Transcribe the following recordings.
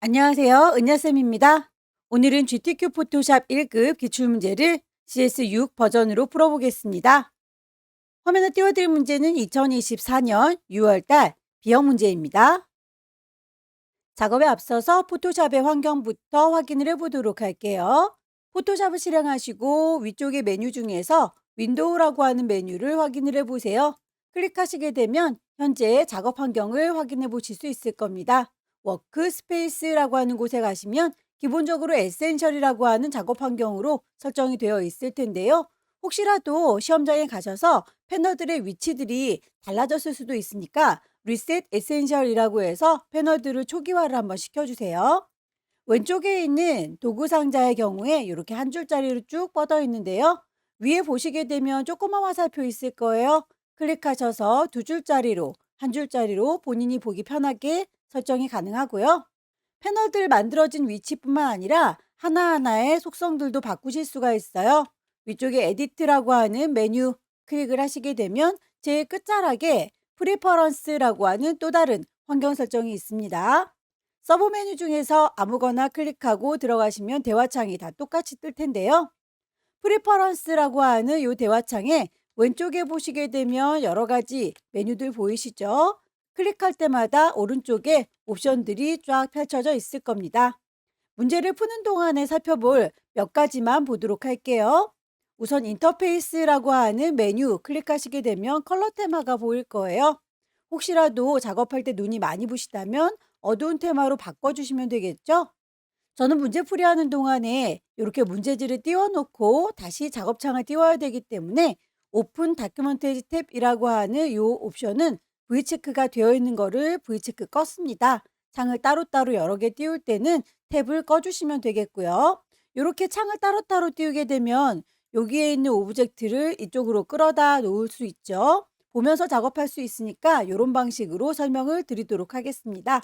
안녕하세요. 은야쌤입니다. 오늘은 GTQ 포토샵 1급 기출문제를 CS6 버전으로 풀어보겠습니다. 화면에 띄워드릴 문제는 2024년 6월달 B형 문제입니다. 작업에 앞서서 포토샵의 환경부터 확인을 해보도록 할게요. 포토샵을 실행하시고 위쪽의 메뉴 중에서 윈도우라고 하는 메뉴를 확인을 해보세요. 클릭하시게 되면 현재 작업 환경을 확인해 보실 수 있을 겁니다. 워크스페이스라고 하는 곳에 가시면 기본적으로 에센셜이라고 하는 작업 환경으로 설정이 되어 있을 텐데요. 혹시라도 시험장에 가셔서 패널들의 위치들이 달라졌을 수도 있으니까 리셋 에센셜이라고 해서 패널들을 초기화를 한번 시켜주세요. 왼쪽에 있는 도구 상자의 경우에 이렇게 한 줄짜리로 쭉 뻗어 있는데요. 위에 보시게 되면 조그만 화살표 있을 거예요. 클릭하셔서 두 줄짜리로, 한 줄짜리로 본인이 보기 편하게 설정이 가능하고요. 패널들 만들어진 위치뿐만 아니라 하나하나의 속성들도 바꾸실 수가 있어요. 위쪽에 에디트라고 하는 메뉴 클릭을 하시게 되면 제일 끝자락에 프리퍼런스라고 하는 또 다른 환경 설정이 있습니다. 서브 메뉴 중에서 아무거나 클릭하고 들어가시면 대화창이 다 똑같이 뜰 텐데요. 프리퍼런스라고 하는 이 대화창에 왼쪽에 보시게 되면 여러 가지 메뉴들 보이시죠? 클릭할 때마다 오른쪽에 옵션들이 쫙 펼쳐져 있을 겁니다. 문제를 푸는 동안에 살펴볼 몇 가지만 보도록 할게요. 우선 인터페이스라고 하는 메뉴 클릭하시게 되면 컬러 테마가 보일 거예요. 혹시라도 작업할 때 눈이 많이 부시다면 어두운 테마로 바꿔주시면 되겠죠? 저는 문제풀이 하는 동안에 이렇게 문제지를 띄워놓고 다시 작업창을 띄워야 되기 때문에 오픈 다큐멘터리 탭이라고 하는 이 옵션은 V체크가 되어 있는 거를 V체크 껐습니다. 창을 따로따로 여러 개 띄울 때는 탭을 꺼주시면 되겠고요. 이렇게 창을 따로따로 띄우게 되면 여기에 있는 오브젝트를 이쪽으로 끌어다 놓을 수 있죠. 보면서 작업할 수 있으니까 이런 방식으로 설명을 드리도록 하겠습니다.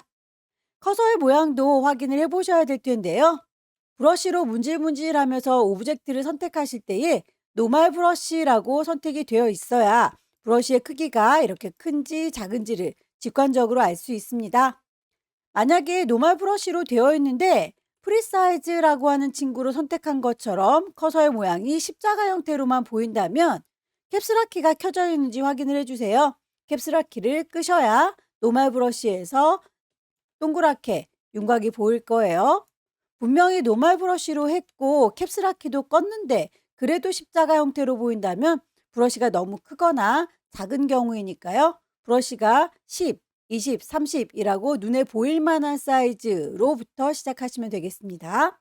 커서의 모양도 확인을 해 보셔야 될 텐데요. 브러쉬로 문질문질하면서 오브젝트를 선택하실 때에 노멀 브러쉬라고 선택이 되어 있어야 브러쉬의 크기가 이렇게 큰지 작은지를 직관적으로 알 수 있습니다. 만약에 노멀 브러쉬로 되어 있는데 프리사이즈라고 하는 친구를 선택한 것처럼 커서의 모양이 십자가 형태로만 보인다면 캡슐화 키가 켜져 있는지 확인을 해주세요. 캡슐화 키를 끄셔야 노멀 브러쉬에서 동그랗게 윤곽이 보일 거예요. 분명히 노멀 브러쉬로 했고 캡슐화 키도 껐는데 그래도 십자가 형태로 보인다면 브러쉬가 너무 크거나 작은 경우이니까요. 브러쉬가 10, 20, 30이라고 눈에 보일 만한 사이즈로부터 시작하시면 되겠습니다.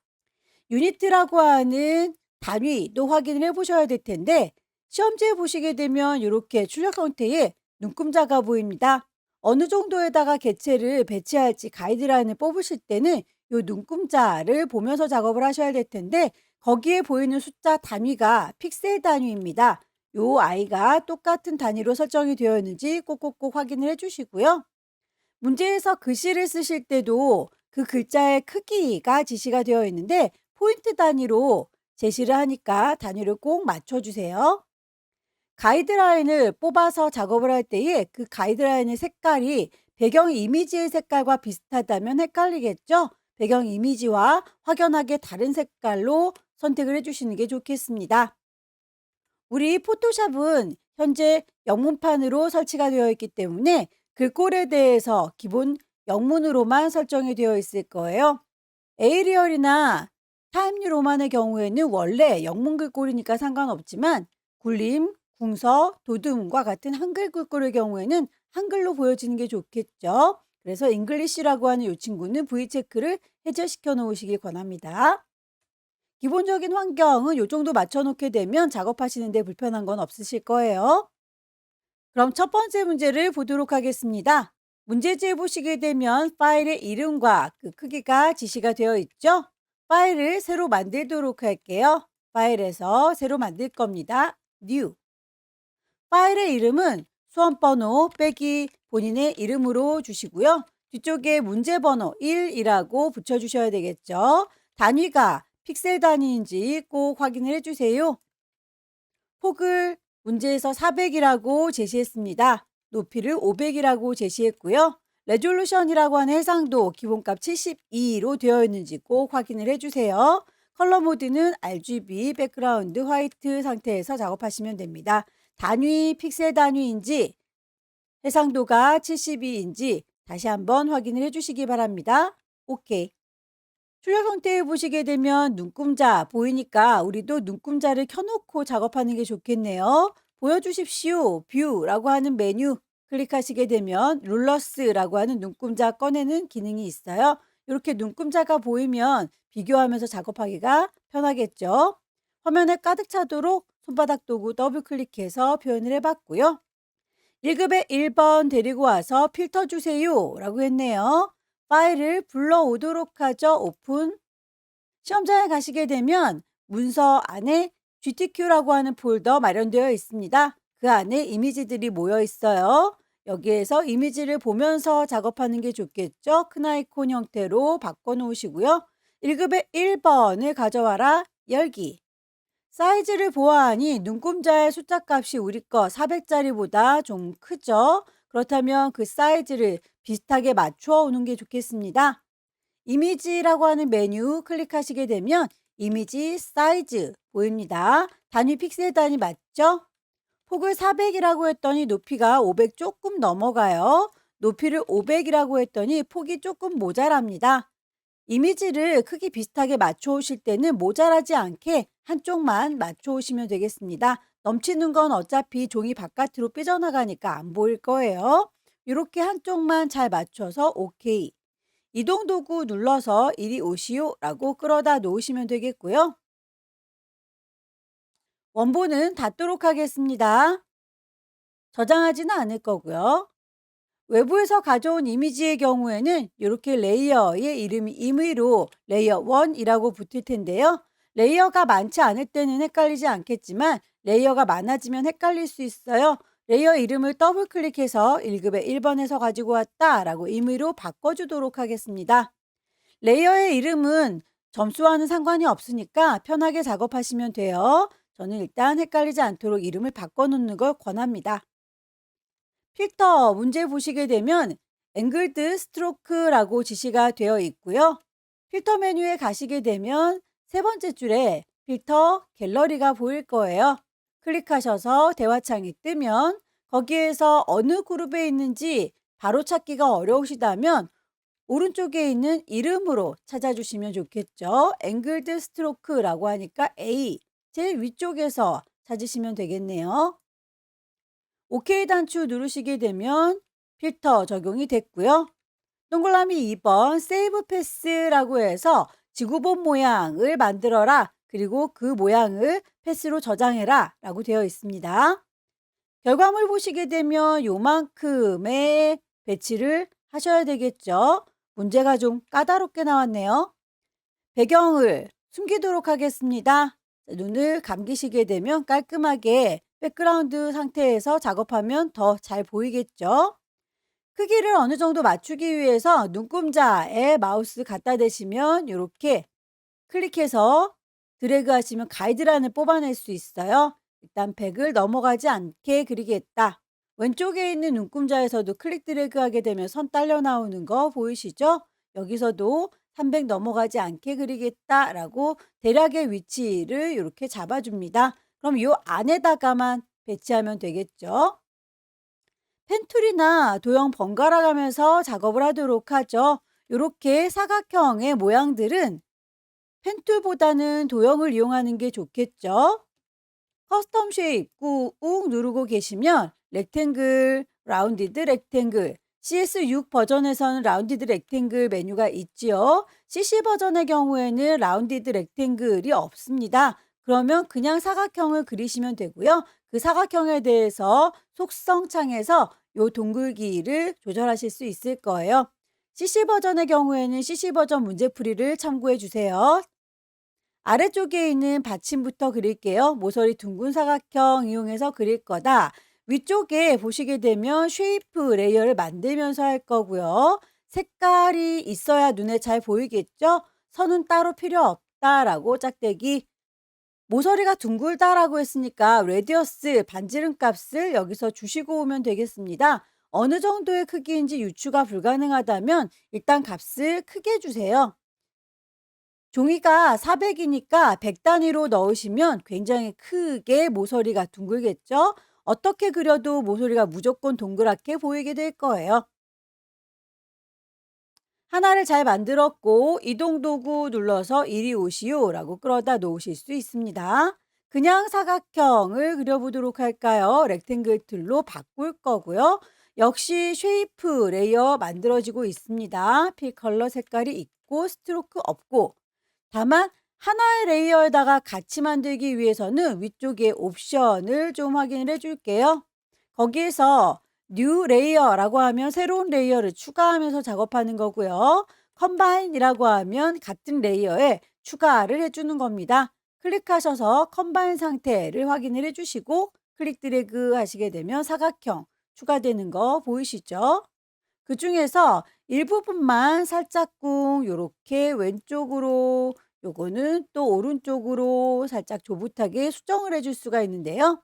유니트라고 하는 단위도 확인을 해 보셔야 될 텐데 시험지에 보시게 되면 이렇게 출력 형태의 눈금자가 보입니다. 어느 정도에다가 개체를 배치할지 가이드라인을 뽑으실 때는 이 눈금자를 보면서 작업을 하셔야 될 텐데 거기에 보이는 숫자 단위가 픽셀 단위입니다. 요 아이가 똑같은 단위로 설정이 되어 있는지 꼭꼭꼭 확인을 해 주시고요. 문제에서 글씨를 쓰실 때도 그 글자의 크기가 지시가 되어 있는데 포인트 단위로 제시를 하니까 단위를 꼭 맞춰주세요. 가이드라인을 뽑아서 작업을 할 때에 그 가이드라인의 색깔이 배경 이미지의 색깔과 비슷하다면 헷갈리겠죠? 배경 이미지와 확연하게 다른 색깔로 선택을 해주시는 게 좋겠습니다. 우리 포토샵은 현재 영문판으로 설치가 되어 있기 때문에 글꼴에 대해서 기본 영문으로만 설정이 되어 있을 거예요. 에이리얼이나 타임뉴 로만의 경우에는 원래 영문 글꼴이니까 상관없지만 굴림, 궁서, 도둠과 같은 한글 글꼴의 경우에는 한글로 보여지는 게 좋겠죠. 그래서 잉글리시라고 하는 이 친구는 V체크를 해제시켜 놓으시길 권합니다. 기본적인 환경은 이 정도 맞춰 놓게 되면 작업하시는데 불편한 건 없으실 거예요. 그럼 첫 번째 문제를 보도록 하겠습니다. 문제지에 보시게 되면 파일의 이름과 그 크기가 지시가 되어 있죠? 파일을 새로 만들도록 할게요. 파일에서 새로 만들 겁니다. New. 파일의 이름은 수험번호 빼기 본인의 이름으로 주시고요. 뒤쪽에 문제번호 1이라고 붙여주셔야 되겠죠. 단위가 픽셀 단위인지 꼭 확인을 해주세요. 폭을 문제에서 400이라고 제시했습니다. 높이를 500이라고 제시했고요. 레졸루션이라고 하는 해상도 기본값 72로 되어 있는지 꼭 확인을 해주세요. 컬러 모드는 RGB, 백그라운드, 화이트 상태에서 작업하시면 됩니다. 단위, 픽셀 단위인지, 해상도가 72인지 다시 한번 확인을 해주시기 바랍니다. 오케이. 출력 형태에 보시게 되면 눈금자 보이니까 우리도 눈금자를 켜놓고 작업하는 게 좋겠네요. 보여주십시오. 뷰라고 하는 메뉴 클릭하시게 되면 룰러스라고 하는 눈금자 꺼내는 기능이 있어요. 이렇게 눈금자가 보이면 비교하면서 작업하기가 편하겠죠. 화면에 가득 차도록 손바닥 도구 더블 클릭해서 표현을 해봤고요. 1급에 1번 데리고 와서 필터 주세요 라고 했네요. 파일을 불러오도록 하죠. 오픈. 시험장에 가시게 되면 문서 안에 GTQ라고 하는 폴더 마련되어 있습니다. 그 안에 이미지들이 모여 있어요. 여기에서 이미지를 보면서 작업하는 게 좋겠죠. 큰 아이콘 형태로 바꿔 놓으시고요. 1급에 1번을 가져와라 열기. 사이즈를 보아하니 눈금자의 숫자 값이 우리 거 400짜리보다 좀 크죠. 그렇다면 그 사이즈를 비슷하게 맞추어 오는 게 좋겠습니다. 이미지라고 하는 메뉴 클릭하시게 되면 이미지 사이즈 보입니다. 단위 픽셀 단위 맞죠? 폭을 400이라고 했더니 높이가 500 조금 넘어가요. 높이를 500이라고 했더니 폭이 조금 모자랍니다. 이미지를 크기 비슷하게 맞춰 오실 때는 모자라지 않게 한쪽만 맞춰 오시면 되겠습니다. 넘치는 건 어차피 종이 바깥으로 삐져나가니까 안 보일 거예요. 이렇게 한쪽만 잘 맞춰서 오케이. 이동 도구 눌러서 이리 오시오 라고 끌어다 놓으시면 되겠고요. 원본은 닫도록 하겠습니다. 저장하지는 않을 거고요. 외부에서 가져온 이미지의 경우에는 이렇게 레이어의 이름이 임의로 레이어 1이라고 붙을 텐데요. 레이어가 많지 않을 때는 헷갈리지 않겠지만 레이어가 많아지면 헷갈릴 수 있어요. 레이어 이름을 더블 클릭해서 1급에 1번에서 가지고 왔다 라고 임의로 바꿔주도록 하겠습니다. 레이어의 이름은 점수와는 상관이 없으니까 편하게 작업하시면 돼요. 저는 일단 헷갈리지 않도록 이름을 바꿔놓는 걸 권합니다. 필터 문제 보시게 되면 앵글드 스트로크라고 지시가 되어 있고요. 필터 메뉴에 가시게 되면 세 번째 줄에 필터 갤러리가 보일 거예요. 클릭하셔서 대화창이 뜨면 거기에서 어느 그룹에 있는지 바로 찾기가 어려우시다면 오른쪽에 있는 이름으로 찾아주시면 좋겠죠. 앵글드 스트로크라고 하니까 A, 제일 위쪽에서 찾으시면 되겠네요. OK 단추 누르시게 되면 필터 적용이 됐고요. 동그라미 2번 세이브 패스라고 해서 지구본 모양을 만들어라. 그리고 그 모양을 패스로 저장해라 라고 되어 있습니다. 결과물 보시게 되면 요만큼의 배치를 하셔야 되겠죠. 문제가 좀 까다롭게 나왔네요. 배경을 숨기도록 하겠습니다. 눈을 감기시게 되면 깔끔하게 백그라운드 상태에서 작업하면 더 잘 보이겠죠. 크기를 어느 정도 맞추기 위해서 눈금자에 마우스 갖다 대시면 이렇게 클릭해서 드래그 하시면 가이드란을 뽑아낼 수 있어요. 일단 100을 넘어가지 않게 그리겠다. 왼쪽에 있는 눈금자에서도 클릭 드래그 하게 되면 선 딸려 나오는 거 보이시죠? 여기서도 300 넘어가지 않게 그리겠다라고 대략의 위치를 이렇게 잡아줍니다. 그럼 이 안에다가만 배치하면 되겠죠. 펜툴이나 도형 번갈아 가면서 작업을 하도록 하죠. 이렇게 사각형의 모양들은 펜툴보다는 도형을 이용하는 게 좋겠죠. 커스텀 쉐입 꾹 누르고 계시면 렉탱글, 라운디드 렉탱글, CS6 버전에서는 라운디드 렉탱글 메뉴가 있지요. CC 버전의 경우에는 라운디드 렉탱글이 없습니다. 그러면 그냥 사각형을 그리시면 되고요. 그 사각형에 대해서 속성 창에서 요 동글기를 조절하실 수 있을 거예요. CC 버전의 경우에는 CC 버전 문제풀이를 참고해 주세요. 아래쪽에 있는 받침부터 그릴게요. 모서리 둥근 사각형 이용해서 그릴 거다. 위쪽에 보시게 되면 쉐이프 레이어를 만들면서 할 거고요. 색깔이 있어야 눈에 잘 보이겠죠? 선은 따로 필요 없다라고 짝대기 모서리가 둥글다라고 했으니까 레디어스 반지름 값을 여기서 주시고 오면 되겠습니다. 어느 정도의 크기인지 유추가 불가능하다면 일단 값을 크게 주세요. 종이가 400이니까 100 단위로 넣으시면 굉장히 크게 모서리가 둥글겠죠? 어떻게 그려도 모서리가 무조건 동그랗게 보이게 될 거예요. 하나를 잘 만들었고 이동 도구 눌러서 이리 오시오라고 끌어다 놓으실 수 있습니다. 그냥 사각형을 그려보도록 할까요? 렉탱글 툴로 바꿀 거고요. 역시 쉐이프 레이어 만들어지고 있습니다. 필 컬러 색깔이 있고 스트로크 없고, 다만 하나의 레이어에다가 같이 만들기 위해서는 위쪽에 옵션을 좀 확인을 해 줄게요. 거기에서 뉴 레이어라고 하면 새로운 레이어를 추가하면서 작업하는 거고요. 컴바인이라고 하면 같은 레이어에 추가를 해 주는 겁니다. 클릭하셔서 컴바인 상태를 확인을 해 주시고 클릭 드래그 하시게 되면 사각형 추가되는 거 보이시죠? 그중에서 일부분만 살짝쿵 요렇게 왼쪽으로, 요거는 또 오른쪽으로 살짝 조붓하게 수정을 해줄 수가 있는데요.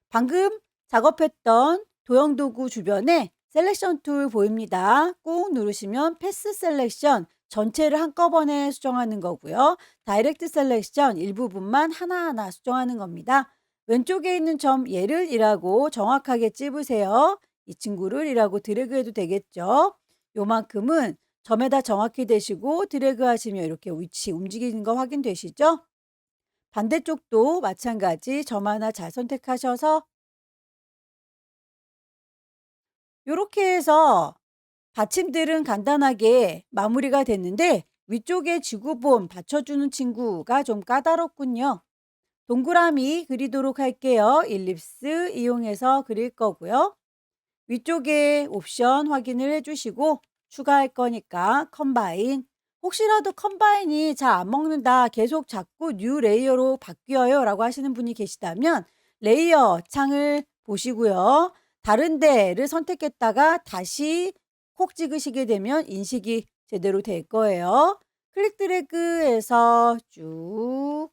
방금 작업했던 도형도구 주변에 셀렉션 툴 보입니다. 꾹 누르시면 패스 셀렉션 전체를 한꺼번에 수정하는 거고요. 다이렉트 셀렉션 일부분만 하나하나 수정하는 겁니다. 왼쪽에 있는 점 얘를 이라고 정확하게 찝으세요. 이 친구를 이라고 드래그해도 되겠죠. 요만큼은 점에다 정확히 대시고 드래그 하시면 이렇게 위치 움직이는 거 확인되시죠? 반대쪽도 마찬가지 점 하나 잘 선택하셔서 요렇게 해서 받침들은 간단하게 마무리가 됐는데 위쪽에 지구본 받쳐주는 친구가 좀 까다롭군요. 동그라미 그리도록 할게요. 일립스 이용해서 그릴 거고요. 위쪽에 옵션 확인을 해주시고 추가할 거니까 컴바인. 혹시라도 컴바인이 잘 안 먹는다, 계속 자꾸 뉴 레이어로 바뀌어요 라고 하시는 분이 계시다면 레이어 창을 보시고요. 다른 데를 선택했다가 다시 콕 찍으시게 되면 인식이 제대로 될 거예요. 클릭 드래그해서 쭉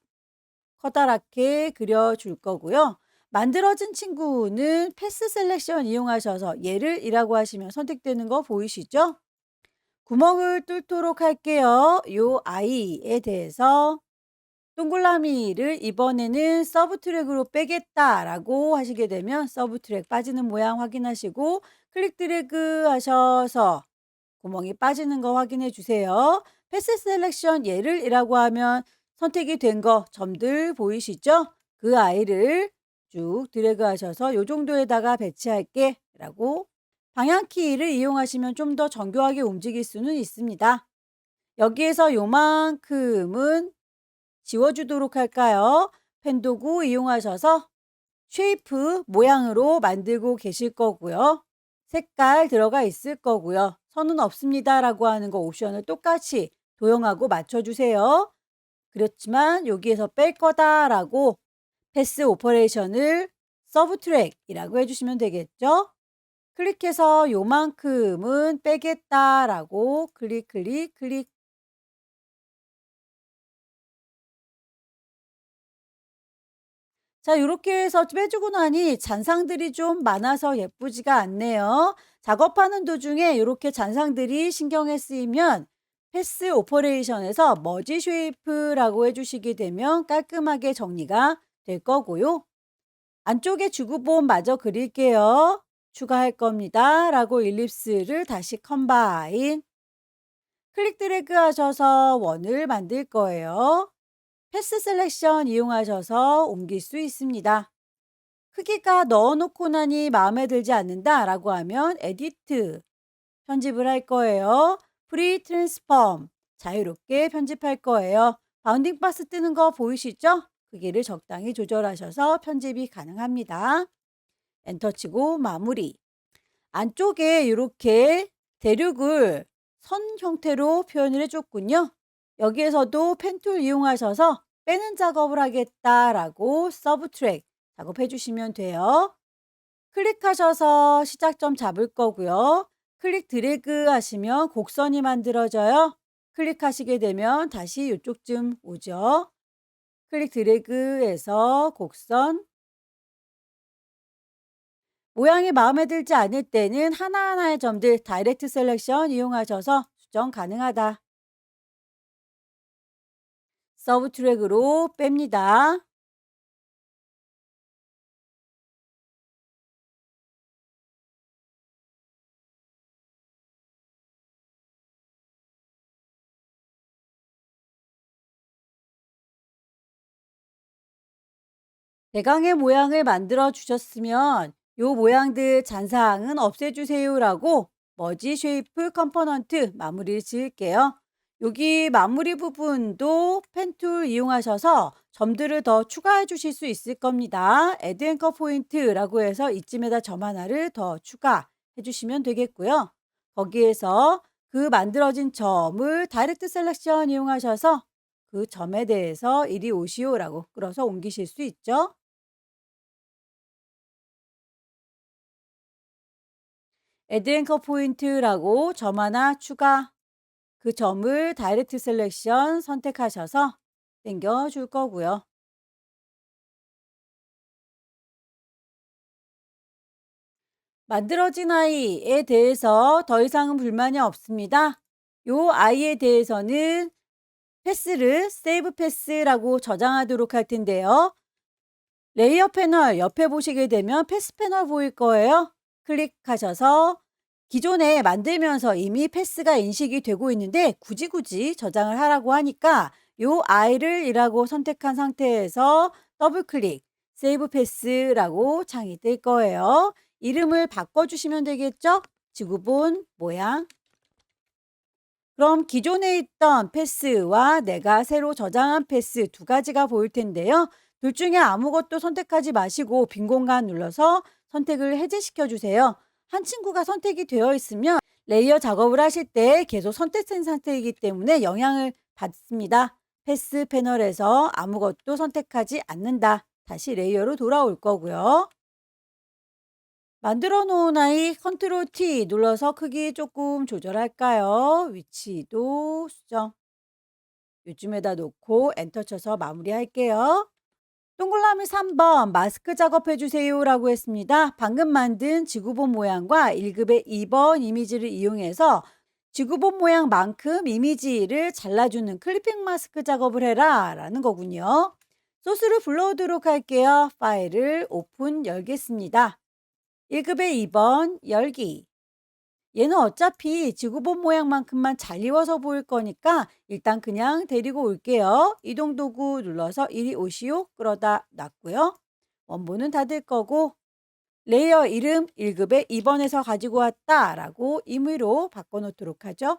커다랗게 그려줄 거고요. 만들어진 친구는 패스 셀렉션 이용하셔서 얘를 이라고 하시면 선택되는 거 보이시죠? 구멍을 뚫도록 할게요. 요 아이에 대해서 동글라미를 이번에는 서브 트랙으로 빼겠다라고 하시게 되면 서브 트랙 빠지는 모양 확인하시고 클릭 드래그 하셔서 구멍이 빠지는 거 확인해 주세요. 패스 셀렉션 얘를 이라고 하면 선택이 된 거 점들 보이시죠? 그 아이를 쭉 드래그 하셔서 요 정도에다가 배치할게 라고 방향키를 이용하시면 좀 더 정교하게 움직일 수는 있습니다. 여기에서 요만큼은 지워주도록 할까요? 펜 도구 이용하셔서 쉐이프 모양으로 만들고 계실 거고요. 색깔 들어가 있을 거고요. 선은 없습니다 라고 하는 거 옵션을 똑같이 도형하고 맞춰주세요. 그렇지만 여기에서 뺄 거다라고 패스 오퍼레이션을 서브 트랙이라고 해주시면 되겠죠. 클릭해서 요만큼은 빼겠다라고 클릭 클릭 클릭. 자, 이렇게 해서 빼주고 나니 잔상들이 좀 많아서 예쁘지가 않네요. 작업하는 도중에 이렇게 잔상들이 신경에 쓰이면 패스 오퍼레이션에서 머지 쉐이프라고 해주시게 되면 깔끔하게 정리가 될 거고요. 안쪽에 주구본 마저 그릴게요. 추가할 겁니다. 라고 일립스를 다시 컴바인. 클릭 드래그 하셔서 원을 만들 거예요. 패스 셀렉션 이용하셔서 옮길 수 있습니다. 크기가 넣어놓고 나니 마음에 들지 않는다 라고 하면 에디트 편집을 할 거예요. 프리 트랜스폼 자유롭게 편집할 거예요. 바운딩 박스 뜨는 거 보이시죠? 크기를 적당히 조절하셔서 편집이 가능합니다. 엔터 치고 마무리. 안쪽에 이렇게 대륙을 선 형태로 표현을 해줬군요. 여기에서도 펜툴 이용하셔서 빼는 작업을 하겠다라고 서브 트랙 작업해 주시면 돼요. 클릭하셔서 시작점 잡을 거고요. 클릭 드래그 하시면 곡선이 만들어져요. 클릭하시게 되면 다시 이쪽쯤 오죠. 클릭 드래그해서 곡선, 모양이 마음에 들지 않을 때는 하나하나의 점들 다이렉트 셀렉션 이용하셔서 수정 가능하다. 서브 트랙으로 뺍니다. 대강의 모양을 만들어 주셨으면 요 모양들 잔상은 없애주세요라고 머지 쉐이프 컴포넌트 마무리를 지을게요. 여기 마무리 부분도 펜 툴 이용하셔서 점들을 더 추가해 주실 수 있을 겁니다. 애드 앵커 포인트라고 해서 이쯤에다 점 하나를 더 추가해 주시면 되겠고요. 거기에서 그 만들어진 점을 다이렉트 셀렉션 이용하셔서 그 점에 대해서 이리 오시오라고 끌어서 옮기실 수 있죠. 애드 앵커 포인트라고 점 하나 추가. 그 점을 다이렉트 셀렉션 선택하셔서 당겨 줄 거고요. 만들어진 아이에 대해서 더 이상은 불만이 없습니다. 요 아이에 대해서는 패스를 세이브 패스라고 저장하도록 할 텐데요. 레이어 패널 옆에 보시게 되면 패스 패널 보일 거예요. 클릭하셔서 기존에 만들면서 이미 패스가 인식이 되고 있는데 굳이 저장을 하라고 하니까 요 아이를 이라고 선택한 상태에서 더블 클릭 세이브 패스라고 창이 뜰 거예요. 이름을 바꿔주시면 되겠죠? 지구본 모양. 그럼 기존에 있던 패스와 내가 새로 저장한 패스 두 가지가 보일 텐데요. 둘 중에 아무것도 선택하지 마시고 빈 공간 눌러서 선택을 해제시켜 주세요. 한 친구가 선택이 되어 있으면 레이어 작업을 하실 때 계속 선택된 상태이기 때문에 영향을 받습니다. 패스 패널에서 아무것도 선택하지 않는다. 다시 레이어로 돌아올 거고요. 만들어 놓은 아이 컨트롤 T 눌러서 크기 조금 조절할까요? 위치도 수정. 요즘에다 놓고 엔터 쳐서 마무리할게요. 동그라미 3번 마스크 작업해 주세요라고 했습니다. 방금 만든 지구본 모양과 1급의 2번 이미지를 이용해서 지구본 모양만큼 이미지를 잘라주는 클리핑 마스크 작업을 해라 라는 거군요. 소스를 불러오도록 할게요. 파일을 오픈 열겠습니다. 1급의 2번 열기. 얘는 어차피 지구본 모양만큼만 잘 이워서 보일 거니까 일단 그냥 데리고 올게요. 이동 도구 눌러서 이리 오시오 끌어다 놨고요. 원본은 닫을 거고 레이어 이름 1급의 2번에서 가지고 왔다라고 임의로 바꿔놓도록 하죠.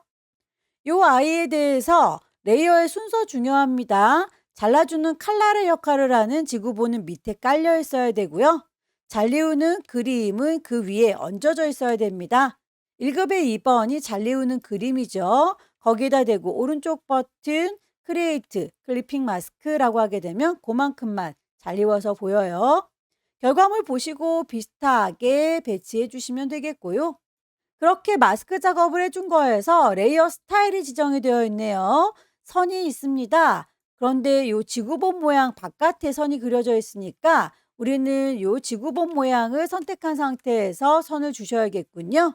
요 아이에 대해서 레이어의 순서 중요합니다. 잘라주는 칼날의 역할을 하는 지구본은 밑에 깔려 있어야 되고요. 잘리우는 그림은 그 위에 얹어져 있어야 됩니다. 1급의 2번이 잘리우는 그림이죠. 거기에다 대고 오른쪽 버튼 크리에이트 클리핑 마스크라고 하게 되면 그만큼만 잘리워서 보여요. 결과물 보시고 비슷하게 배치해 주시면 되겠고요. 그렇게 마스크 작업을 해준 거에서 레이어 스타일이 지정이 되어 있네요. 선이 있습니다. 그런데 요 지구본 모양 바깥에 선이 그려져 있으니까 우리는 요 지구본 모양을 선택한 상태에서 선을 주셔야겠군요.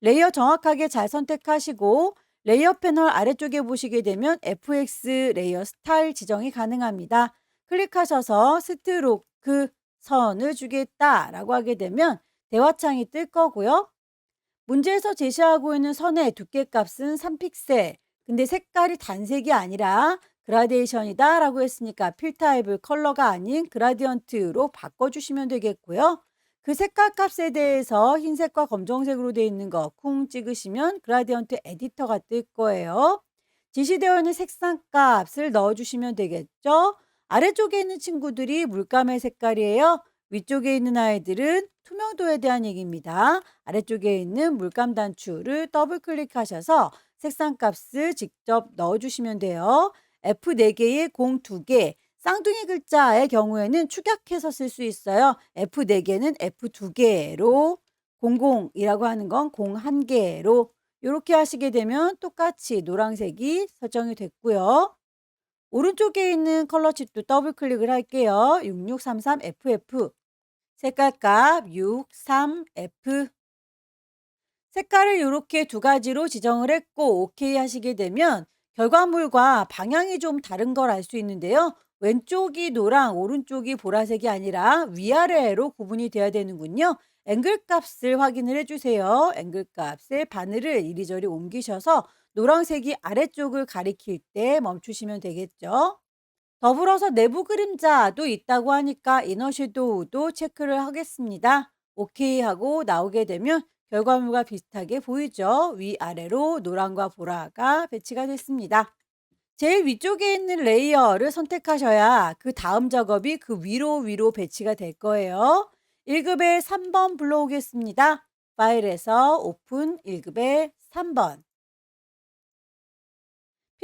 레이어 정확하게 잘 선택하시고 레이어 패널 아래쪽에 보시게 되면 FX 레이어 스타일 지정이 가능합니다. 클릭하셔서 스트로크 선을 주겠다라고 하게 되면 대화창이 뜰 거고요. 문제에서 제시하고 있는 선의 두께 값은 3픽셀. 근데 색깔이 단색이 아니라 그라데이션이다 라고 했으니까 필 타입을 컬러가 아닌 그라디언트로 바꿔주시면 되겠고요. 그 색깔 값에 대해서 흰색과 검정색으로 되어 있는 거 쿵 찍으시면 그라디언트 에디터가 뜰 거예요. 지시되어 있는 색상 값을 넣어주시면 되겠죠. 아래쪽에 있는 친구들이 물감의 색깔이에요. 위쪽에 있는 아이들은 투명도에 대한 얘기입니다. 아래쪽에 있는 물감 단추를 더블 클릭하셔서 색상 값을 직접 넣어주시면 돼요. F4개에 공 2개, 쌍둥이 글자의 경우에는 축약해서 쓸 수 있어요. F4개는 F2개로, 00이라고 하는 건 01개로 이렇게 하시게 되면 똑같이 노란색이 설정이 됐고요. 오른쪽에 있는 컬러 칩도 더블 클릭을 할게요. 6633FF. 색깔값 63F. 색깔을 이렇게 두 가지로 지정을 했고 오케이 하시게 되면 결과물과 방향이 좀 다른 걸 알 수 있는데요. 왼쪽이 노랑, 오른쪽이 보라색이 아니라 위아래로 구분이 돼야 되는군요. 앵글 값을 확인을 해주세요. 앵글 값의 바늘을 이리저리 옮기셔서 노란색이 아래쪽을 가리킬 때 멈추시면 되겠죠. 더불어서 내부 그림자도 있다고 하니까 이너 섀도우도 체크를 하겠습니다. 오케이 하고 나오게 되면 결과물과 비슷하게 보이죠? 위아래로 노랑과 보라가 배치가 됐습니다. 제일 위쪽에 있는 레이어를 선택하셔야 그 다음 작업이 그 위로 배치가 될 거예요. 1급에 3번 불러오겠습니다. 파일에서 오픈 1급에 3번.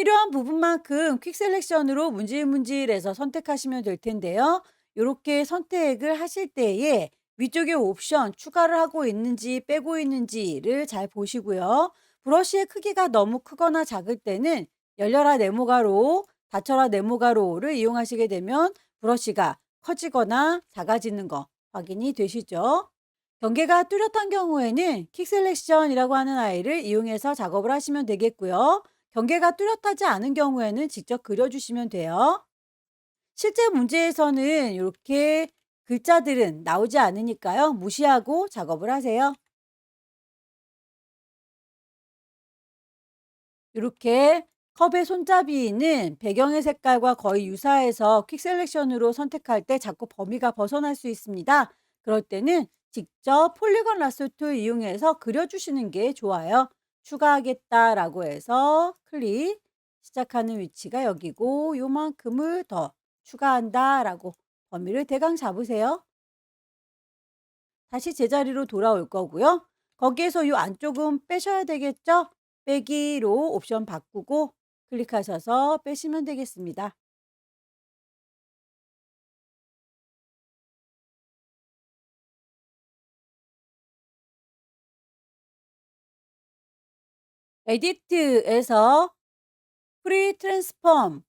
필요한 부분만큼 퀵 셀렉션으로 문질문질해서 선택하시면 될 텐데요. 이렇게 선택을 하실 때에 위쪽에 옵션 추가를 하고 있는지 빼고 있는지를 잘 보시고요. 브러쉬의 크기가 너무 크거나 작을 때는 열려라 네모가로, 닫혀라 네모가로를 이용하시게 되면 브러쉬가 커지거나 작아지는 거 확인이 되시죠? 경계가 뚜렷한 경우에는 퀵 셀렉션이라고 하는 아이를 이용해서 작업을 하시면 되겠고요. 경계가 뚜렷하지 않은 경우에는 직접 그려주시면 돼요. 실제 문제에서는 이렇게 글자들은 나오지 않으니까요. 무시하고 작업을 하세요. 이렇게 컵의 손잡이는 배경의 색깔과 거의 유사해서 퀵 셀렉션으로 선택할 때 자꾸 범위가 벗어날 수 있습니다. 그럴 때는 직접 폴리건 라sso 툴 이용해서 그려주시는 게 좋아요. 추가하겠다라고 해서 클릭, 시작하는 위치가 여기고 요만큼을 더 추가한다라고 범위를 대강 잡으세요. 다시 제자리로 돌아올 거고요. 거기에서 이 안쪽은 빼셔야 되겠죠? 빼기로 옵션 바꾸고 클릭하셔서 빼시면 되겠습니다. 에디트에서 프리 트랜스폼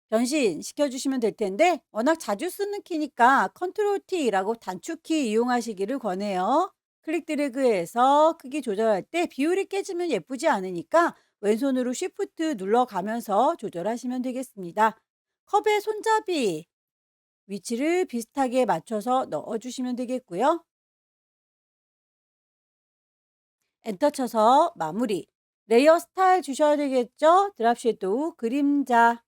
변신 시켜주시면 될 텐데 워낙 자주 쓰는 키니까 컨트롤 T라고 단축키 이용하시기를 권해요. 클릭 드래그해서 크기 조절할 때 비율이 깨지면 예쁘지 않으니까 왼손으로 쉬프트 눌러가면서 조절하시면 되겠습니다. 컵의 손잡이 위치를 비슷하게 맞춰서 넣어주시면 되겠고요. 엔터 쳐서 마무리. 레이어 스타일 주셔야 되겠죠? 드랍 섀도우 그림자.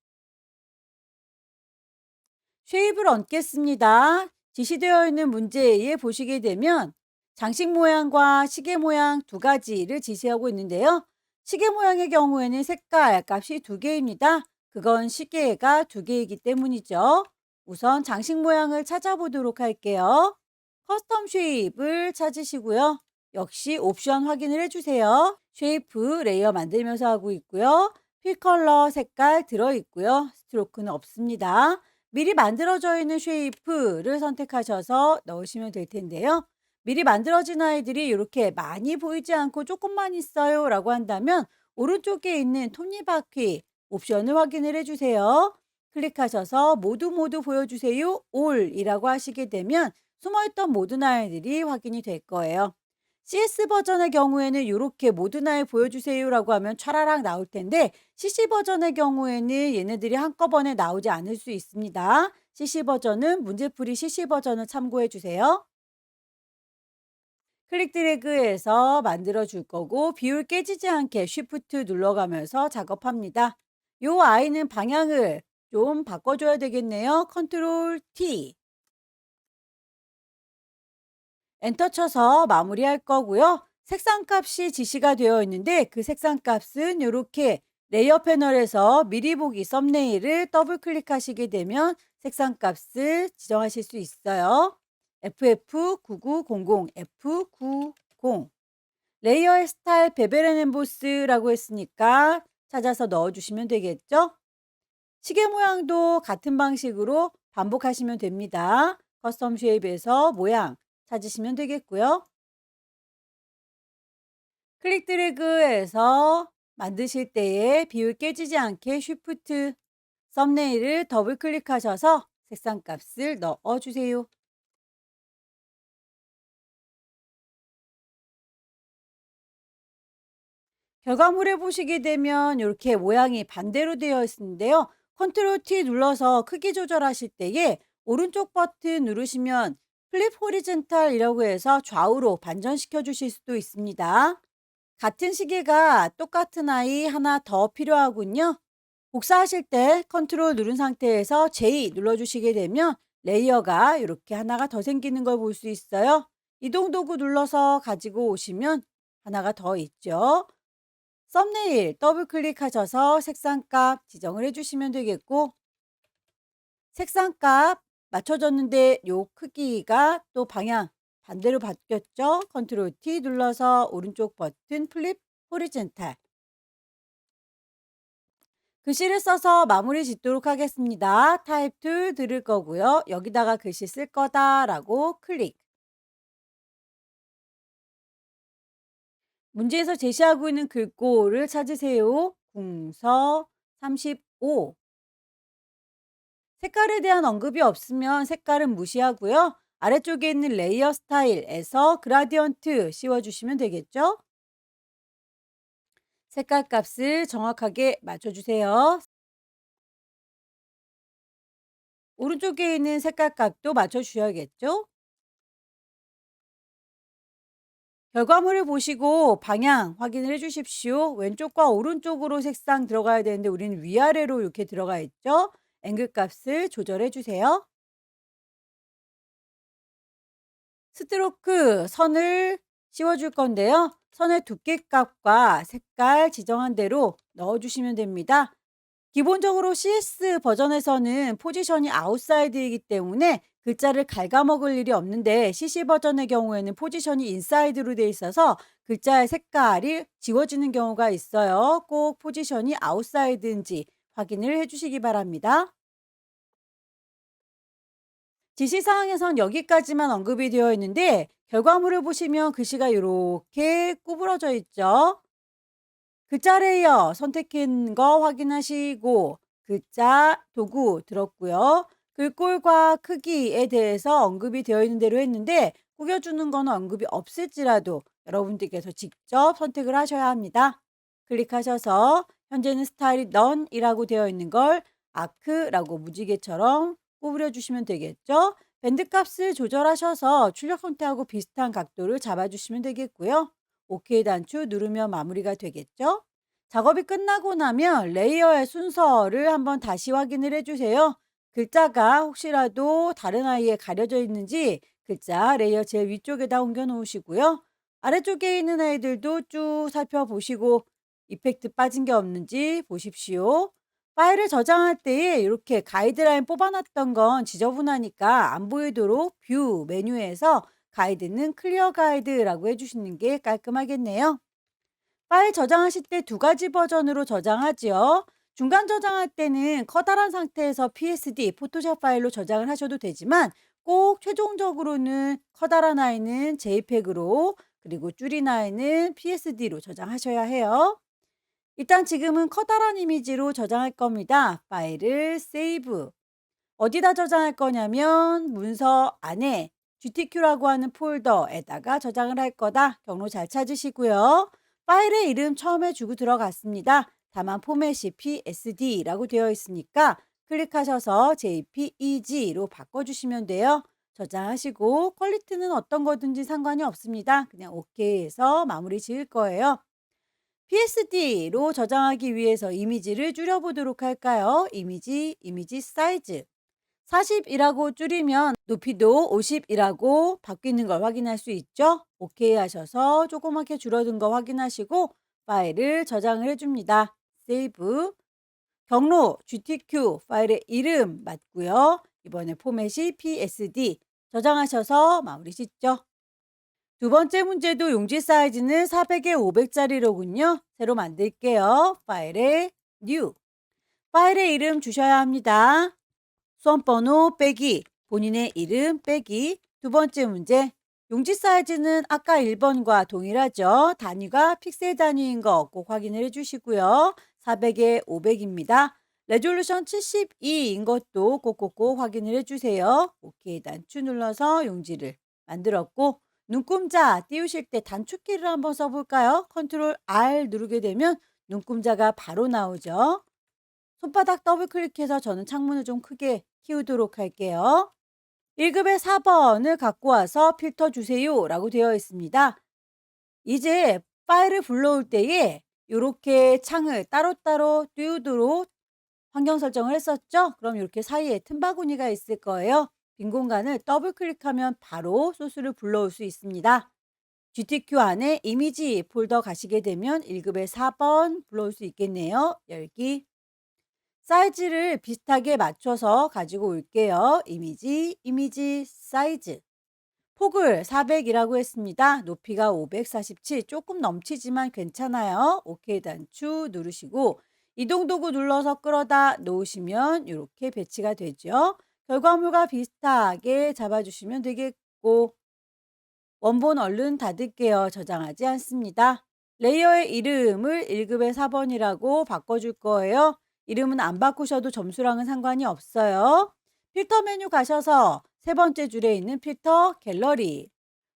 쉐입을 얹겠습니다. 지시되어 있는 문제에 보시게 되면 장식 모양과 시계 모양 두 가지를 지시하고 있는데요. 시계 모양의 경우에는 색깔 값이 두 개입니다. 그건 시계가 두 개이기 때문이죠. 우선 장식 모양을 찾아보도록 할게요. 커스텀 쉐입을 찾으시고요. 역시 옵션 확인을 해주세요. 쉐이프 레이어 만들면서 하고 있고요. 필 컬러 색깔 들어있고요. 스트로크는 없습니다. 미리 만들어져 있는 쉐이프를 선택하셔서 넣으시면 될 텐데요. 미리 만들어진 아이들이 이렇게 많이 보이지 않고 조금만 있어요 라고 한다면 오른쪽에 있는 톱니바퀴 옵션을 확인을 해주세요. 클릭하셔서 모두 보여주세요. 올이라고 하시게 되면 숨어있던 모든 아이들이 확인이 될 거예요. CS 버전의 경우에는 이렇게 모든 아이 보여주세요라고 하면 촤라락 나올 텐데 CC 버전의 경우에는 얘네들이 한꺼번에 나오지 않을 수 있습니다. CC 버전은 문제풀이 CC 버전을 참고해 주세요. 클릭 드래그해서 만들어 줄 거고 비율 깨지지 않게 쉬프트 눌러가면서 작업합니다. 요 아이는 방향을 좀 바꿔줘야 되겠네요. 컨트롤 T. 엔터 쳐서 마무리할 거고요. 색상 값이 지시가 되어 있는데 그 색상 값은 이렇게 레이어 패널에서 미리 보기 썸네일을 더블 클릭하시게 되면 색상 값을 지정하실 수 있어요. FF9900, F90. 레이어의 스타일 베벨 앤 엠보스라고 했으니까 찾아서 넣어주시면 되겠죠? 시계 모양도 같은 방식으로 반복하시면 됩니다. 커스텀 쉐입에서 모양 찾으시면 되겠고요. 클릭 드래그해서 만드실 때에 비율 깨지지 않게 쉬프트 썸네일을 더블 클릭하셔서 색상 값을 넣어주세요. 결과물을 보시게 되면 이렇게 모양이 반대로 되어 있는데요. 컨트롤 T 눌러서 크기 조절하실 때에 오른쪽 버튼 누르시면 플립 호리젠탈이라고 해서 좌우로 반전시켜 주실 수도 있습니다. 같은 시계가 똑같은 아이 하나 더 필요하군요. 복사하실 때 컨트롤 누른 상태에서 J 눌러주시게 되면 레이어가 이렇게 하나가 더 생기는 걸 볼 수 있어요. 이동 도구 눌러서 가지고 오시면 하나가 더 있죠. 썸네일 더블 클릭하셔서 색상값 지정을 해주시면 되겠고, 색상값 맞춰졌는데 요 크기가 또 방향 반대로 바뀌었죠. 컨트롤 T 눌러서 오른쪽 버튼 플립 호리젠탈. 글씨를 써서 마무리 짓도록 하겠습니다. 타입 툴 들을 거고요. 여기다가 글씨 쓸 거다라고 클릭. 문제에서 제시하고 있는 글꼴을 찾으세요. 궁서 35. 색깔에 대한 언급이 없으면 색깔은 무시하고요. 아래쪽에 있는 레이어 스타일에서 그라디언트 씌워주시면 되겠죠? 색깔 값을 정확하게 맞춰주세요. 오른쪽에 있는 색깔 값도 맞춰주셔야겠죠? 결과물을 보시고 방향 확인을 해 주십시오. 왼쪽과 오른쪽으로 색상 들어가야 되는데 우리는 위아래로 이렇게 들어가 있죠? 앵글 값을 조절해 주세요. 스트로크 선을 씌워줄 건데요. 선의 두께 값과 색깔 지정한 대로 넣어주시면 됩니다. 기본적으로 CS 버전에서는 포지션이 아웃사이드이기 때문에 글자를 갉아먹을 일이 없는데 CC 버전의 경우에는 포지션이 인사이드로 돼 있어서 글자의 색깔이 지워지는 경우가 있어요. 꼭 포지션이 아웃사이드인지 확인을 해주시기 바랍니다. 지시사항에선 여기까지만 언급이 되어 있는데 결과물을 보시면 글씨가 이렇게 구부러져 있죠. 글자 레이어 선택한 거 확인하시고 글자 도구 들었고요. 글꼴과 크기에 대해서 언급이 되어 있는 대로 했는데 꾸겨주는 건 언급이 없을지라도 여러분들께서 직접 선택을 하셔야 합니다. 클릭하셔서 현재는 스타일이 None이라고 되어 있는 걸 아크라고 무지개처럼 구부려 주시면 되겠죠. 밴드 값을 조절하셔서 출력 형태하고 비슷한 각도를 잡아주시면 되겠고요. OK 단추 누르면 마무리가 되겠죠. 작업이 끝나고 나면 레이어의 순서를 한번 다시 확인을 해주세요. 글자가 혹시라도 다른 아이에 가려져 있는지 글자 레이어 제일 위쪽에다 옮겨 놓으시고요. 아래쪽에 있는 아이들도 쭉 살펴보시고 이펙트 빠진 게 없는지 보십시오. 파일을 저장할 때에 이렇게 가이드라인 뽑아놨던 건 지저분하니까 안 보이도록 뷰 메뉴에서 가이드는 클리어 가이드라고 해주시는 게 깔끔하겠네요. 파일 저장하실 때 두 가지 버전으로 저장하지요. 중간 저장할 때는 커다란 상태에서 PSD, 포토샵 파일로 저장을 하셔도 되지만 꼭 최종적으로는 커다란 아이는 JPEG으로 그리고 줄인 아이는 PSD로 저장하셔야 해요. 일단 지금은 커다란 이미지로 저장할 겁니다. 파일을 세이브. 어디다 저장할 거냐면 문서 안에 GTQ라고 하는 폴더에다가 저장을 할 거다. 경로 잘 찾으시고요. 파일의 이름 처음에 주고 들어갔습니다. 다만 포맷이 PSD라고 되어 있으니까 클릭하셔서 JPEG로 바꿔주시면 돼요. 저장하시고 퀄리티는 어떤 거든지 상관이 없습니다. 그냥 OK 해서 마무리 지을 거예요. PSD로 저장하기 위해서 이미지를 줄여보도록 할까요? 이미지 사이즈. 40이라고 줄이면 높이도 50이라고 바뀌는 걸 확인할 수 있죠. OK 하셔서 조그맣게 줄어든 거 확인하시고 파일을 저장을 해줍니다. 세이브. 경로 GTQ 파일의 이름 맞고요. 이번에 포맷이 PSD. 저장하셔서 마무리 짓죠. 두 번째 문제도 용지 사이즈는 400에 500짜리로군요. 새로 만들게요. 파일에 New. 파일의 이름 주셔야 합니다. 수험번호 빼기, 본인의 이름 빼기. 두 번째 문제. 용지 사이즈는 아까 1번과 동일하죠. 단위가 픽셀 단위인 거 꼭 확인을 해주시고요. 400에 500입니다. 레졸루션 72인 것도 꼭꼭꼭 확인을 해주세요. 오케이 단추 눌러서 용지를 만들었고 눈금자 띄우실 때 단축키를 한번 써볼까요? 컨트롤 R 누르게 되면 눈금자가 바로 나오죠. 손바닥 더블 클릭해서 저는 창문을 좀 크게 키우도록 할게요. 1급의 4번을 갖고 와서 필터 주세요 라고 되어 있습니다. 이제 파일을 불러올 때에 이렇게 창을 따로따로 띄우도록 환경 설정을 했었죠? 그럼 이렇게 사이에 틈바구니가 있을 거예요. 빈 공간을 더블 클릭하면 바로 소스를 불러올 수 있습니다. GTQ 안에 이미지 폴더 가시게 되면 1급의 4번 불러올 수 있겠네요. 열기. 사이즈를 비슷하게 맞춰서 가지고 올게요. 이미지, 사이즈. 폭을 400이라고 했습니다. 높이가 547, 조금 넘치지만 괜찮아요. 오케이 단추 누르시고 이동 도구 눌러서 끌어다 놓으시면 이렇게 배치가 되죠. 결과물과 비슷하게 잡아주시면 되겠고 원본 얼른 닫을게요. 저장하지 않습니다. 레이어의 이름을 1급의 4번이라고 바꿔줄 거예요. 이름은 안 바꾸셔도 점수랑은 상관이 없어요. 필터 메뉴 가셔서 세 번째 줄에 있는 필터 갤러리,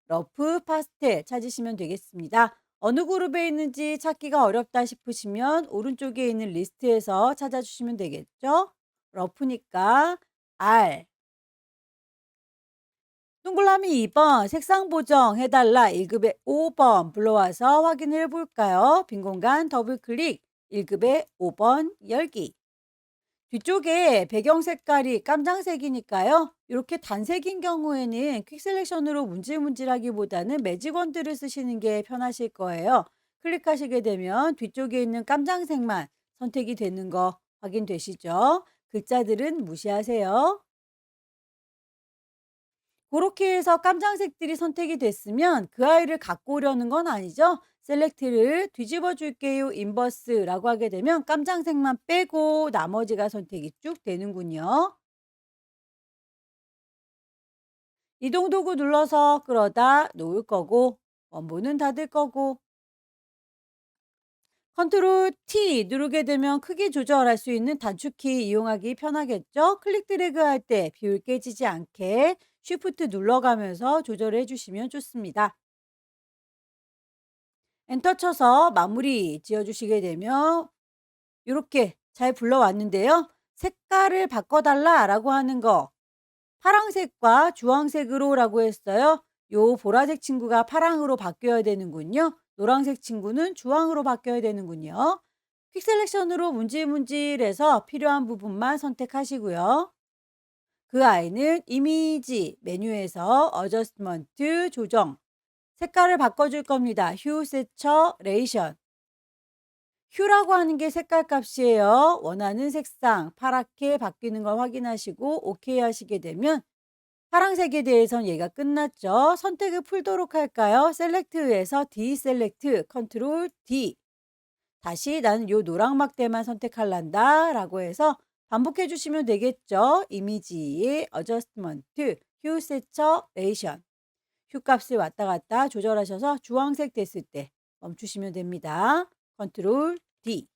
러프, 파스텔 찾으시면 되겠습니다. 어느 그룹에 있는지 찾기가 어렵다 싶으시면 오른쪽에 있는 리스트에서 찾아주시면 되겠죠. 러프니까 R, 동글라미 2번 색상 보정 해달라 1급의 5번 불러와서 확인해 볼까요? 빈 공간 더블 클릭 1급의 5번 열기. 뒤쪽에 배경 색깔이 깜장색이니까요. 이렇게 단색인 경우에는 퀵 셀렉션으로 문질문질하기보다는 매직원들을 쓰시는 게 편하실 거예요. 클릭하시게 되면 뒤쪽에 있는 깜장색만 선택이 되는 거 확인되시죠? 글자들은 무시하세요. 그렇게 해서 깜장색들이 선택이 됐으면 그 아이를 갖고 오려는 건 아니죠. 셀렉트를 뒤집어 줄게요. 인버스라고 하게 되면 깜장색만 빼고 나머지가 선택이 쭉 되는군요. 이동 도구 눌러서 끌어다 놓을 거고 원본은 닫을 거고 컨트롤 T 누르게 되면 크기 조절할 수 있는 단축키 이용하기 편하겠죠? 클릭 드래그 할 때 비율 깨지지 않게 쉬프트 눌러가면서 조절해 주시면 좋습니다. 엔터 쳐서 마무리 지어 주시게 되면 이렇게 잘 불러왔는데요. 색깔을 바꿔달라라고 하는 거 파랑색과 주황색으로라고 했어요. 요 보라색 친구가 파랑으로 바뀌어야 되는군요. 노란색 친구는 주황으로 바뀌어야 되는군요. 퀵 셀렉션으로 문질문질해서 필요한 부분만 선택하시고요. 그 아이는 이미지 메뉴에서 어저스먼트 조정 색깔을 바꿔줄 겁니다. 휴 세처레이션 휴라고 하는 게 색깔 값이에요. 원하는 색상 파랗게 바뀌는 걸 확인하시고 오케이 하시게 되면 파란색에 대해선 얘가 끝났죠. 선택을 풀도록 할까요? 셀렉트에서 디셀렉트 컨트롤 D 다시 나는 요 노랑막대만 선택할란다 라고 해서 반복해 주시면 되겠죠. 이미지의 어저스트먼트 휴 세처레이션 휴 값을 왔다 갔다 조절하셔서 주황색 됐을 때 멈추시면 됩니다. 컨트롤 D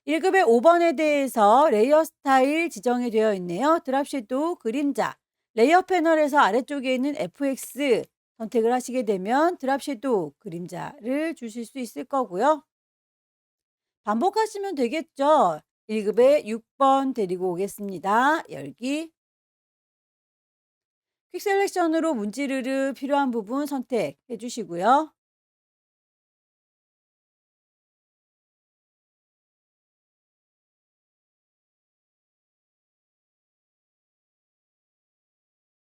1급의 5번에 대해서 레이어 스타일 지정이 되어 있네요. 드랍 섀도우 그림자 레이어 패널에서 아래쪽에 있는 FX 선택을 하시게 되면 드랍 섀도우 그림자를 주실 수 있을 거고요. 반복하시면 되겠죠. 1급의 6번 데리고 오겠습니다. 열기 퀵 셀렉션으로 문지르르 필요한 부분 선택해 주시고요.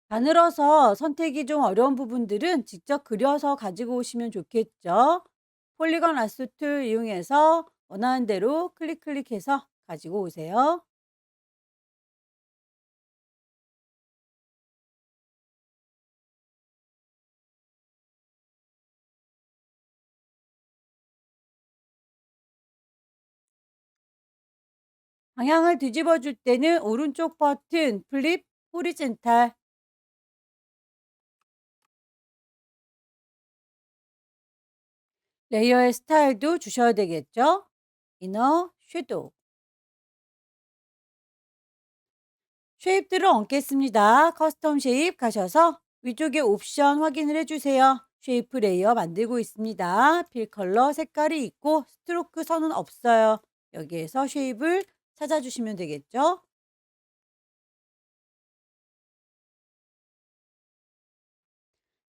가늘어서 선택이 좀 어려운 부분들은 직접 그려서 가지고 오시면 좋겠죠. 폴리건 라sso 툴 이용해서 원하는 대로 클릭해서 가지고 오세요. 방향을 뒤집어 줄 때는 오른쪽 버튼 플립 호리젠탈 레이어의 스타일도 주셔야 되겠죠. 이너 섀도우 쉐입들을 얹겠습니다. 커스텀 쉐입 가셔서 위쪽에 옵션 확인을 해주세요. 쉐이프 레이어 만들고 있습니다. 필 컬러 색깔이 있고 스트로크 선은 없어요. 여기에서 쉐입을 찾아주시면 되겠죠.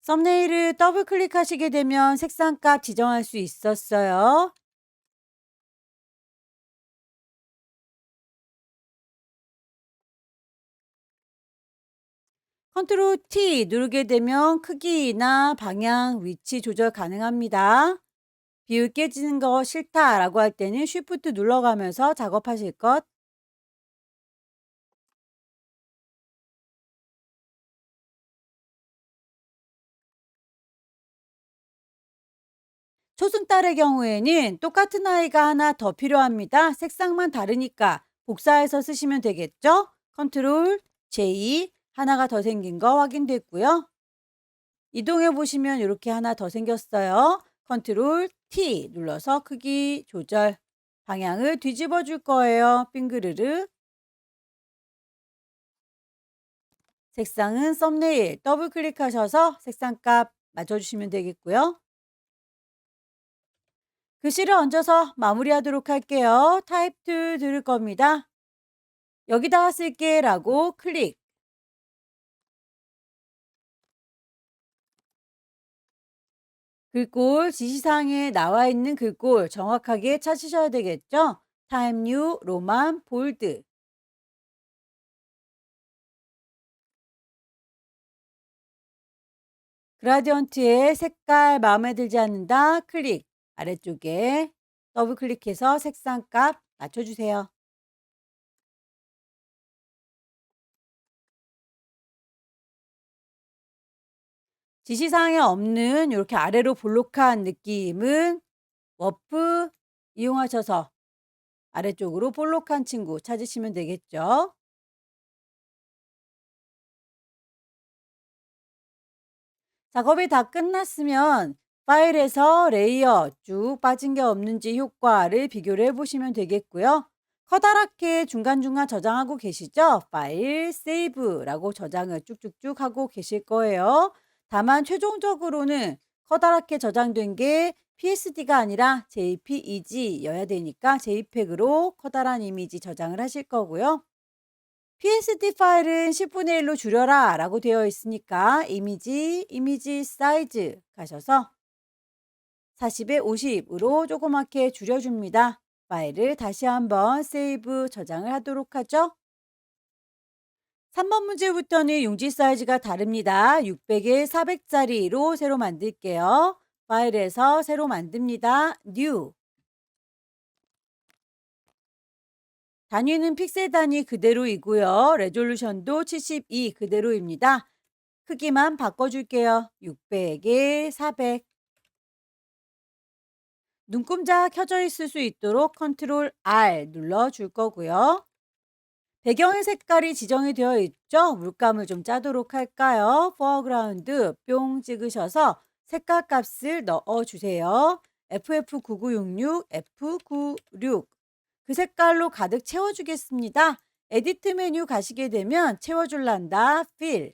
썸네일을 더블 클릭하시게 되면 색상값 지정할 수 있었어요. 컨트롤 T 누르게 되면 크기나 방향, 위치 조절 가능합니다. 비율 깨지는 거 싫다라고 할 때는 쉬프트 눌러가면서 작업하실 것. 초승달의 경우에는 똑같은 아이가 하나 더 필요합니다. 색상만 다르니까 복사해서 쓰시면 되겠죠? 컨트롤 J 하나가 더 생긴 거 확인됐고요. 이동해 보시면 이렇게 하나 더 생겼어요. 컨트롤 T 눌러서 크기 조절, 방향을 뒤집어 줄 거예요. 빙그르르. 색상은 썸네일 더블 클릭하셔서 색상값 맞춰주시면 되겠고요. 글씨를 얹어서 마무리하도록 할게요. 타입 툴 들을 겁니다. 여기다가 쓸게 라고 클릭. 글꼴 지시사항에 나와 있는 글꼴 정확하게 찾으셔야 되겠죠? 타임 뉴 로만 볼드. 그라디언트의 색깔 마음에 들지 않는다. 클릭. 아래쪽에 더블 클릭해서 색상값 맞춰주세요. 지시사항에 없는 이렇게 아래로 볼록한 느낌은 워프 이용하셔서 아래쪽으로 볼록한 친구 찾으시면 되겠죠. 작업이 다 끝났으면 파일에서 레이어 쭉 빠진 게 없는지 효과를 비교를 해보시면 되겠고요. 커다랗게 중간중간 저장하고 계시죠? 파일 세이브라고 저장을 쭉쭉쭉 하고 계실 거예요. 다만 최종적으로는 커다랗게 저장된 게 PSD가 아니라 JPEG여야 되니까 JPEG으로 커다란 이미지 저장을 하실 거고요. PSD 파일은 10분의 1로 줄여라 라고 되어 있으니까 이미지 사이즈 가셔서 40에 50으로 조그맣게 줄여줍니다. 파일을 다시 한번 세이브 저장을 하도록 하죠. 3번 문제부터는 용지 사이즈가 다릅니다. 600에 400짜리로 새로 만들게요. 파일에서 새로 만듭니다. 뉴. 단위는 픽셀 단위 그대로이고요. 레졸루션도 72 그대로입니다. 크기만 바꿔줄게요. 600에 400. 눈금자 켜져 있을 수 있도록 컨트롤 R 눌러줄 거고요. 배경의 색깔이 지정이 되어 있죠? 물감을 좀 짜도록 할까요? 포어그라운드 뿅 찍으셔서 색깔 값을 넣어주세요. FF9966, F96 그 색깔로 가득 채워주겠습니다. 에디트 메뉴 가시게 되면 채워줄란다. 필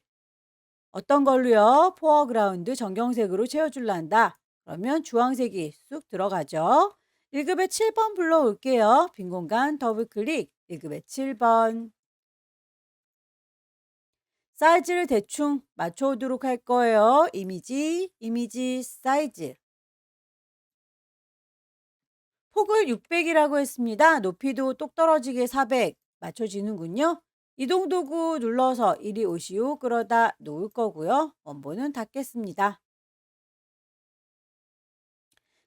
어떤 걸로요? 포어그라운드 정경색으로 채워줄란다. 그러면 주황색이 쑥 들어가죠. 1급에 7번 불러올게요. 빈 공간 더블 클릭. 1급에 7번. 사이즈를 대충 맞춰오도록 할 거예요. 이미지 사이즈. 폭을 600이라고 했습니다. 높이도 똑 떨어지게 400 맞춰지는군요. 이동도구 눌러서 이리 오시오 끌어다 놓을 거고요. 원본은 닫겠습니다.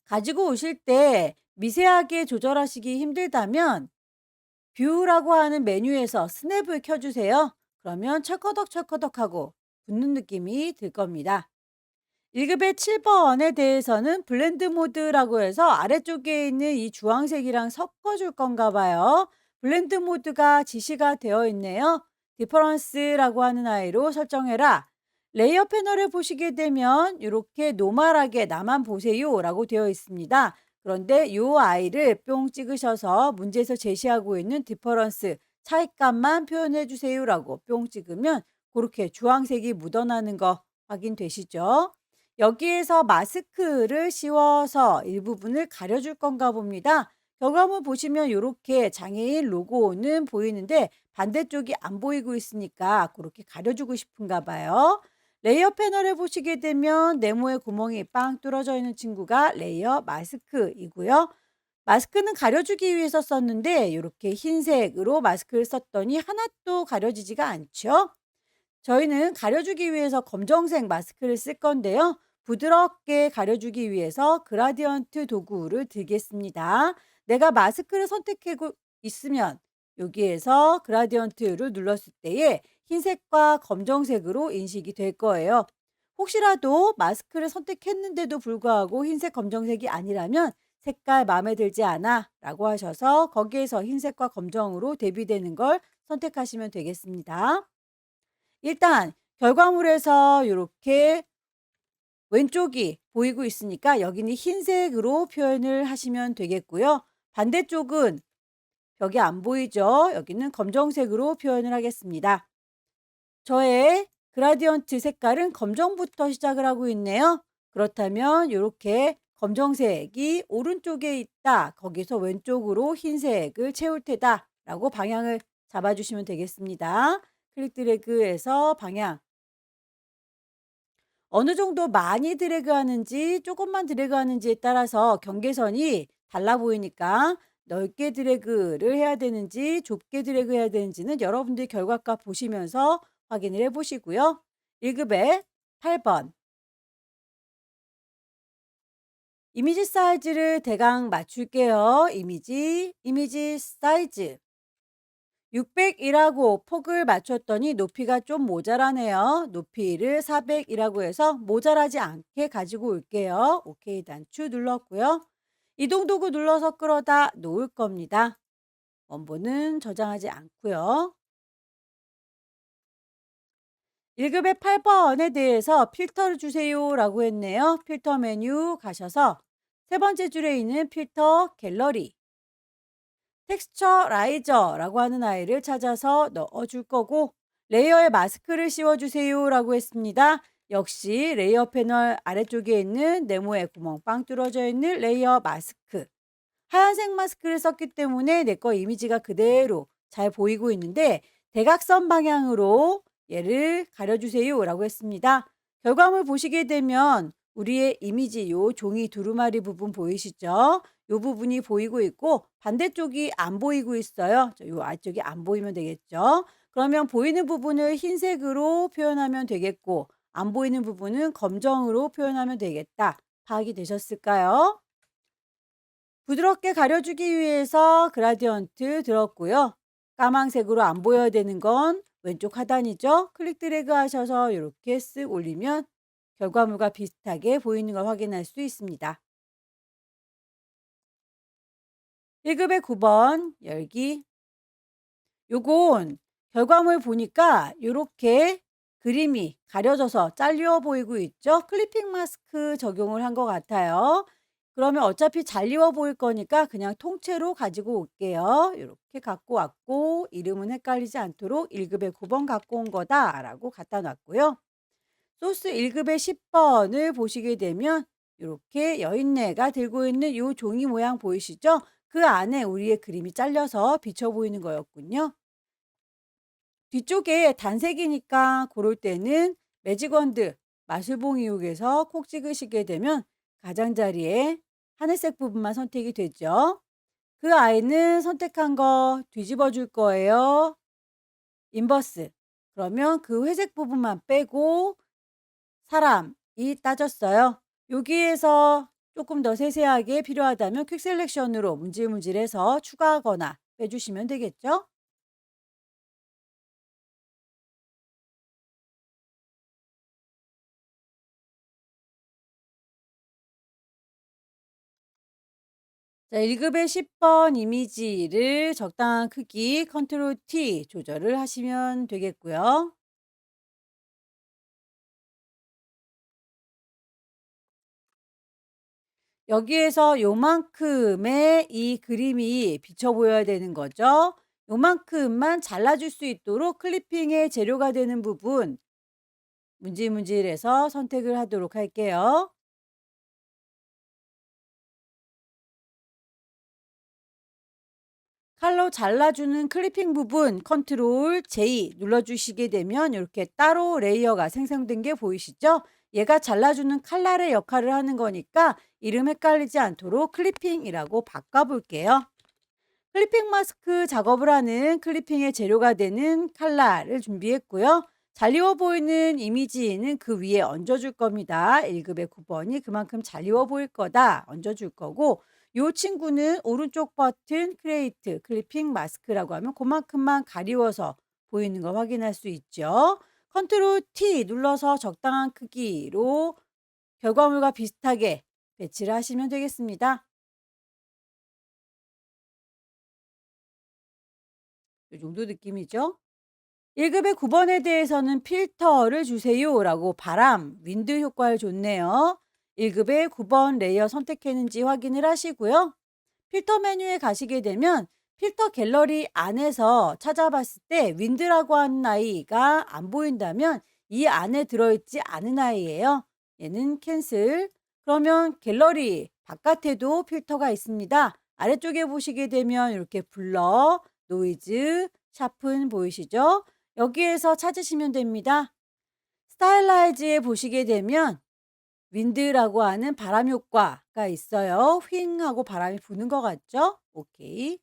가지고 오실 때 미세하게 조절하시기 힘들다면 뷰라고 하는 메뉴에서 스냅을 켜주세요. 그러면 철커덕철커덕하고 붙는 느낌이 들 겁니다. 1급의 7번에 대해서는 블렌드 모드라고 해서 아래쪽에 있는 이 주황색이랑 섞어줄 건가 봐요. 블렌드 모드가 지시가 되어 있네요. 디퍼런스라고 하는 아이로 설정해라. 레이어 패널을 보시게 되면 이렇게 노멀하게 나만 보세요 라고 되어 있습니다. 그런데 이 아이를 뿅 찍으셔서 문제에서 제시하고 있는 디퍼런스 차이값만 표현해 주세요라고 뿅 찍으면 그렇게 주황색이 묻어나는 거 확인되시죠? 여기에서 마스크를 씌워서 일부분을 가려줄 건가 봅니다. 결과물 보시면 이렇게 장애인 로고는 보이는데 반대쪽이 안 보이고 있으니까 그렇게 가려주고 싶은가 봐요. 레이어 패널을 보시게 되면 네모의 구멍이 빵 뚫어져 있는 친구가 레이어 마스크이고요. 마스크는 가려주기 위해서 썼는데 이렇게 흰색으로 마스크를 썼더니 하나도 가려지지가 않죠. 저희는 가려주기 위해서 검정색 마스크를 쓸 건데요. 부드럽게 가려주기 위해서 그라디언트 도구를 들겠습니다. 내가 마스크를 선택하고 있으면 여기에서 그라디언트를 눌렀을 때에 흰색과 검정색으로 인식이 될 거예요. 혹시라도 마스크를 선택했는데도 불구하고 흰색, 검정색이 아니라면 색깔 마음에 들지 않아 라고 하셔서 거기에서 흰색과 검정으로 대비되는 걸 선택하시면 되겠습니다. 일단 결과물에서 이렇게 왼쪽이 보이고 있으니까 여기는 흰색으로 표현을 하시면 되겠고요. 반대쪽은 벽이 안 보이죠? 여기는 검정색으로 표현을 하겠습니다. 저의 그라디언트 색깔은 검정부터 시작을 하고 있네요. 그렇다면 이렇게 검정색이 오른쪽에 있다. 거기서 왼쪽으로 흰색을 채울 테다. 라고 방향을 잡아주시면 되겠습니다. 클릭 드래그해서 방향 어느 정도 많이 드래그 하는지 조금만 드래그 하는지에 따라서 경계선이 달라 보이니까 넓게 드래그를 해야 되는지 좁게 드래그 해야 되는지는 여러분들이 결과값 보시면서 확인을 해 보시고요. 1급에 8번 이미지 사이즈를 대강 맞출게요. 이미지 사이즈 600이라고 폭을 맞췄더니 높이가 좀 모자라네요. 높이를 400이라고 해서 모자라지 않게 가지고 올게요. 오케이 단추 눌렀고요. 이동 도구 눌러서 끌어다 놓을 겁니다. 원본은 저장하지 않고요. 1급의 8번에 대해서 필터를 주세요라고 했네요. 필터 메뉴 가셔서 세 번째 줄에 있는 필터 갤러리 텍스처라이저라고 하는 아이를 찾아서 넣어줄 거고 레이어에 마스크를 씌워주세요라고 했습니다. 역시 레이어 패널 아래쪽에 있는 네모에 구멍 빵 뚫어져 있는 레이어 마스크 하얀색 마스크를 썼기 때문에 내 거 이미지가 그대로 잘 보이고 있는데 대각선 방향으로 얘를 가려주세요라고 했습니다. 결과물 보시게 되면 우리의 이미지 요 종이 두루마리 부분 보이시죠? 요 부분이 보이고 있고 반대쪽이 안 보이고 있어요. 요 아래쪽이 안 보이면 되겠죠. 그러면 보이는 부분을 흰색으로 표현하면 되겠고 안 보이는 부분은 검정으로 표현하면 되겠다. 파악이 되셨을까요? 부드럽게 가려주기 위해서 그라디언트 들었고요. 까망색으로 안 보여야 되는 건 왼쪽 하단이죠. 클릭 드래그 하셔서 이렇게 쓱 올리면 결과물과 비슷하게 보이는 걸 확인할 수 있습니다. 1급의 9번 열기 요건 결과물 보니까 요렇게 그림이 가려져서 잘려 보이고 있죠. 클리핑 마스크 적용을 한 것 같아요. 그러면 어차피 잘리워 보일 거니까 그냥 통째로 가지고 올게요. 이렇게 갖고 왔고 이름은 헷갈리지 않도록 1급의 9번 갖고 온 거다라고 갖다 놨고요. 소스 1급의 10번을 보시게 되면 이렇게 여인네가 들고 있는 이 종이 모양 보이시죠? 그 안에 우리의 그림이 잘려서 비쳐 보이는 거였군요. 뒤쪽에 단색이니까 고럴 때는 매직원드 마술봉 이용해서 콕 찍으시게 되면 가장자리에 하늘색 부분만 선택이 되죠. 그 아이는 선택한 거 뒤집어 줄 거예요. 인버스. 그러면 그 회색 부분만 빼고 사람이 따졌어요. 여기에서 조금 더 세세하게 필요하다면 퀵 셀렉션으로 문질문질해서 추가하거나 빼주시면 되겠죠. 자, 1급의 10번 이미지를 적당한 크기 컨트롤 T 조절을 하시면 되겠고요. 여기에서 요만큼의 이 그림이 비쳐 보여야 되는 거죠. 요만큼만 잘라줄 수 있도록 클리핑의 재료가 되는 부분 문질문질해서 선택을 하도록 할게요. 칼로 잘라주는 클리핑 부분 컨트롤 J 눌러주시게 되면 이렇게 따로 레이어가 생성된 게 보이시죠? 얘가 잘라주는 칼날의 역할을 하는 거니까 이름 헷갈리지 않도록 클리핑이라고 바꿔볼게요. 클리핑 마스크 작업을 하는 클리핑의 재료가 되는 칼날을 준비했고요. 잘 익어 보이는 이미지는 그 위에 얹어줄 겁니다. 1급의 9번이 그만큼 잘 익어 보일 거다 얹어줄 거고, 이 친구는 오른쪽 버튼 크리에이트 클리핑 마스크라고 하면 그만큼만 가리워서 보이는 거 확인할 수 있죠. 컨트롤 T 눌러서 적당한 크기로 결과물과 비슷하게 배치를 하시면 되겠습니다. 이 정도 느낌이죠. 1급의 9번에 대해서는 필터를 주세요라고 바람, 윈드 효과를 줬네요. 1급의 9번 레이어 선택했는지 확인을 하시고요. 필터 메뉴에 가시게 되면 필터 갤러리 안에서 찾아봤을 때 윈드라고 하는 아이가 안 보인다면 이 안에 들어있지 않은 아이예요. 얘는 캔슬. 그러면 갤러리 바깥에도 필터가 있습니다. 아래쪽에 보시게 되면 이렇게 블러, 노이즈, 샤픈 보이시죠? 여기에서 찾으시면 됩니다. 스타일라이즈에 보시게 되면 윈드라고 하는 바람 효과가 있어요. 휑 하고 바람이 부는 것 같죠? 오케이.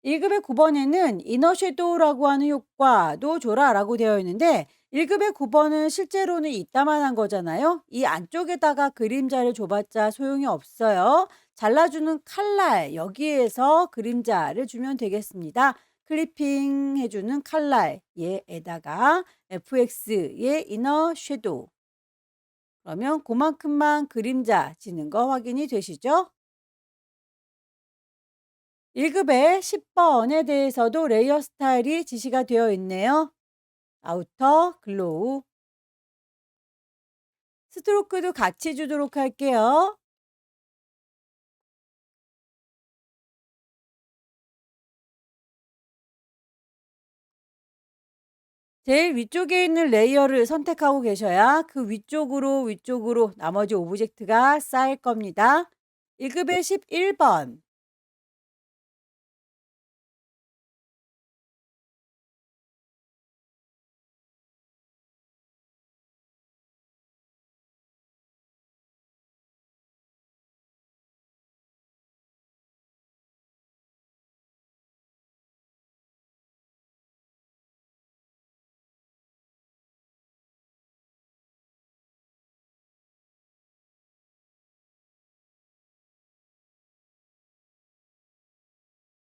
1급의 9번에는 이너 섀도우라고 하는 효과도 줘라라고 되어 있는데 1급의 9번은 실제로는 이따만 한 거잖아요. 이 안쪽에다가 그림자를 줘봤자 소용이 없어요. 잘라주는 칼날 여기에서 그림자를 주면 되겠습니다. 클리핑 해주는 칼날 얘에다가 FX의 이너 섀도우, 그러면 그만큼만 그림자 지는 거 확인이 되시죠? 1급의 10번에 대해서도 레이어 스타일이 지시가 되어 있네요. 아우터, 글로우, 스트로크도 같이 주도록 할게요. 제일 위쪽에 있는 레이어를 선택하고 계셔야 그 위쪽으로 나머지 오브젝트가 쌓일 겁니다. 1급의 11번.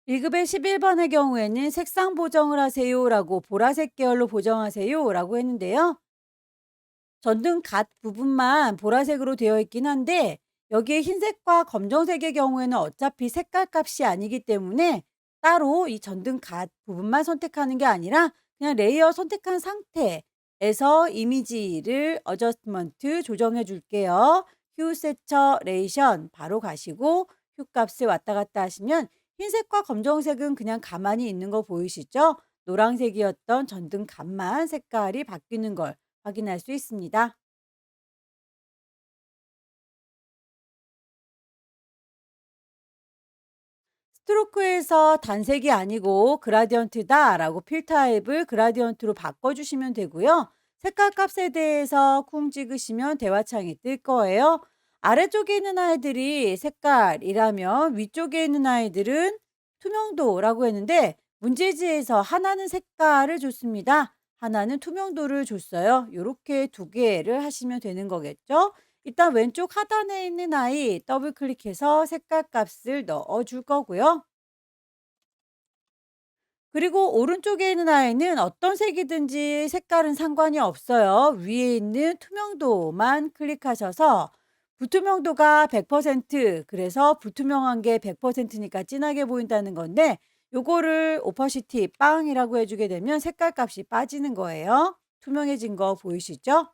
1급의 11번의 경우에는 색상 보정을 하세요라고 보라색 계열로 보정하세요라고 했는데요. 전등 갓 부분만 보라색으로 되어 있긴 한데 여기에 흰색과 검정색의 경우에는 어차피 색깔 값이 아니기 때문에 따로 이 전등 갓 부분만 선택하는 게 아니라 그냥 레이어 선택한 상태에서 이미지를 어저스트먼트 조정해 줄게요. 휴 세처레이션 바로 가시고 휴 값을 왔다 갔다 하시면 흰색과 검정색은 그냥 가만히 있는 거 보이시죠? 노란색이었던 전등 값만 색깔이 바뀌는 걸 확인할 수 있습니다. 스트로크에서 단색이 아니고 그라디언트다라고 필 타입을 그라디언트로 바꿔주시면 되고요. 색깔 값에 대해서 쿵 찍으시면 대화창이 뜰 거예요. 아래쪽에 있는 아이들이 색깔이라면 위쪽에 있는 아이들은 투명도라고 했는데 문제지에서 하나는 색깔을 줬습니다. 하나는 투명도를 줬어요. 이렇게 두 개를 하시면 되는 거겠죠. 일단 왼쪽 하단에 있는 아이 더블 클릭해서 색깔 값을 넣어 줄 거고요. 그리고 오른쪽에 있는 아이는 어떤 색이든지 색깔은 상관이 없어요. 위에 있는 투명도만 클릭하셔서 불투명도가 100%, 그래서 불투명한 게 100%니까 진하게 보인다는 건데 요거를 오퍼시티 빵이라고 해 주게 되면 색깔 값이 빠지는 거예요. 투명해진 거 보이시죠?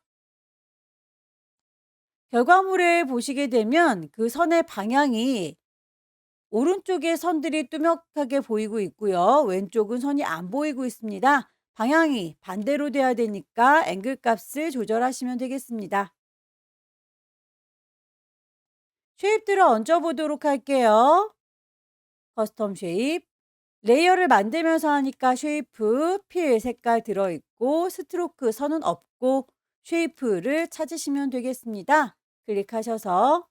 결과물에 보시게 되면 그 선의 방향이 오른쪽에 선들이 뚜렷하게 보이고 있고요. 왼쪽은 선이 안 보이고 있습니다. 방향이 반대로 돼야 되니까 앵글 값을 조절하시면 되겠습니다. 쉐입들을 얹어 보도록 할게요. 커스텀 쉐입. 레이어를 만들면서 하니까 쉐이프, 필 색깔 들어있고 스트로크 선은 없고 쉐이프를 찾으시면 되겠습니다. 클릭하셔서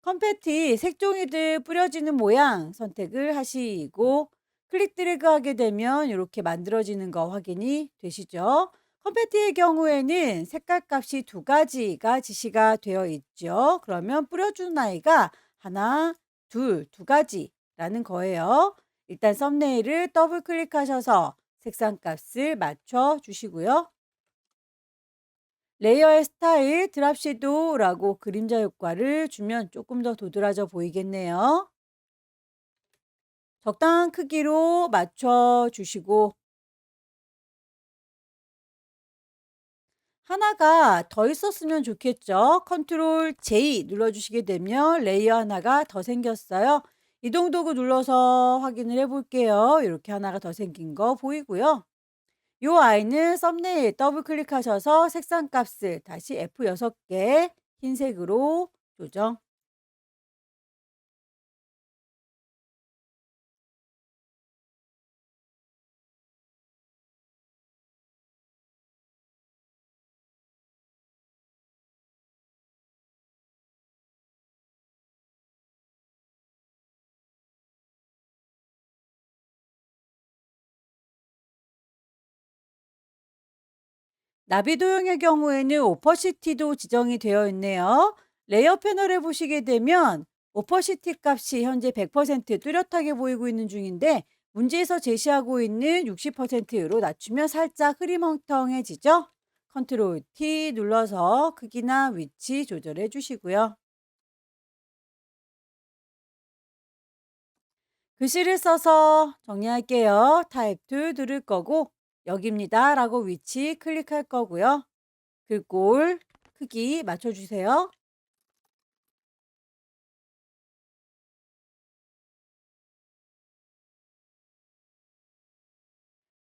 컨페티 색종이들 뿌려지는 모양 선택을 하시고 클릭 드래그 하게 되면 이렇게 만들어지는 거 확인이 되시죠? 컨페티의 경우에는 색깔 값이 두 가지가 지시가 되어 있죠. 그러면 뿌려주는 아이가 하나, 둘, 두 가지라는 거예요. 일단 썸네일을 더블 클릭하셔서 색상 값을 맞춰 주시고요. 레이어의 스타일, 드랍 섀도우라고 그림자 효과를 주면 조금 더 도드라져 보이겠네요. 적당한 크기로 맞춰 주시고 하나가 더 있었으면 좋겠죠. 컨트롤 J 눌러주시게 되면 레이어 하나가 더 생겼어요. 이동 도구 눌러서 확인을 해볼게요. 이렇게 하나가 더 생긴 거 보이고요. 이 아이는 썸네일 더블 클릭하셔서 색상 값을 다시 F6개 흰색으로 조정. 나비 도형의 경우에는 오퍼시티도 지정이 되어 있네요. 레이어 패널에 보시게 되면 오퍼시티 값이 현재 100% 뚜렷하게 보이고 있는 중인데 문제에서 제시하고 있는 60%로 낮추면 살짝 흐리멍텅해지죠. 컨트롤 T 눌러서 크기나 위치 조절해 주시고요. 글씨를 써서 정리할게요. 타입 2 누를 거고 여기입니다 라고 위치 클릭할 거고요. 글꼴 크기 맞춰주세요.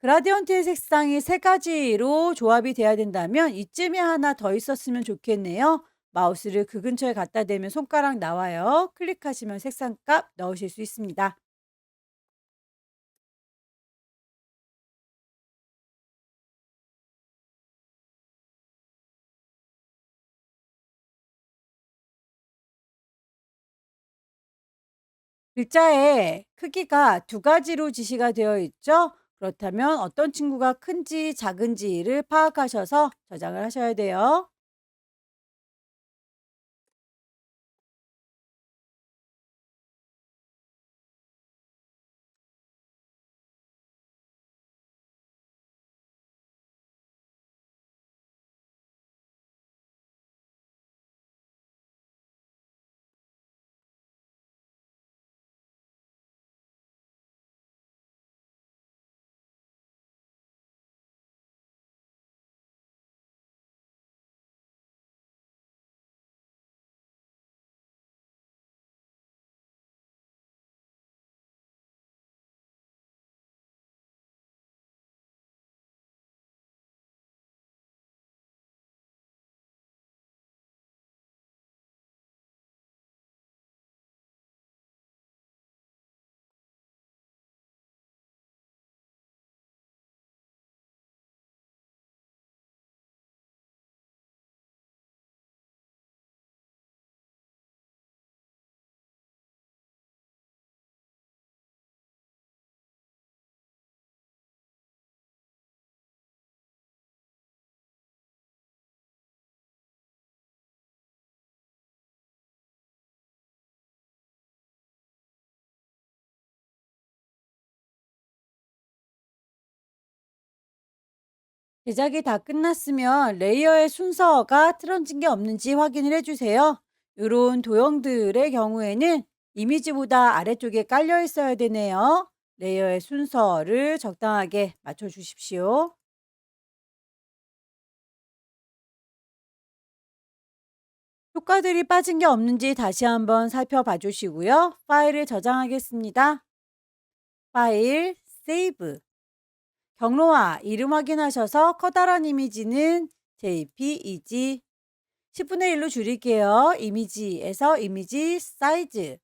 그라디언트의 색상이 세 가지로 조합이 돼야 된다면 이쯤에 하나 더 있었으면 좋겠네요. 마우스를 그 근처에 갖다 대면 손가락 나와요. 클릭하시면 색상값 넣으실 수 있습니다. 글자의 크기가 두 가지로 지시가 되어 있죠. 그렇다면 어떤 친구가 큰지 작은지를 파악하셔서 저장을 하셔야 돼요. 제작이 다 끝났으면 레이어의 순서가 틀어진 게 없는지 확인을 해주세요. 이런 도형들의 경우에는 이미지보다 아래쪽에 깔려 있어야 되네요. 레이어의 순서를 적당하게 맞춰 주십시오. 효과들이 빠진 게 없는지 다시 한번 살펴봐 주시고요. 파일을 저장하겠습니다. 파일, 세이브. 경로와 이름 확인하셔서 커다란 이미지는 JPEG 10분의 1로 줄일게요. 이미지에서 이미지 사이즈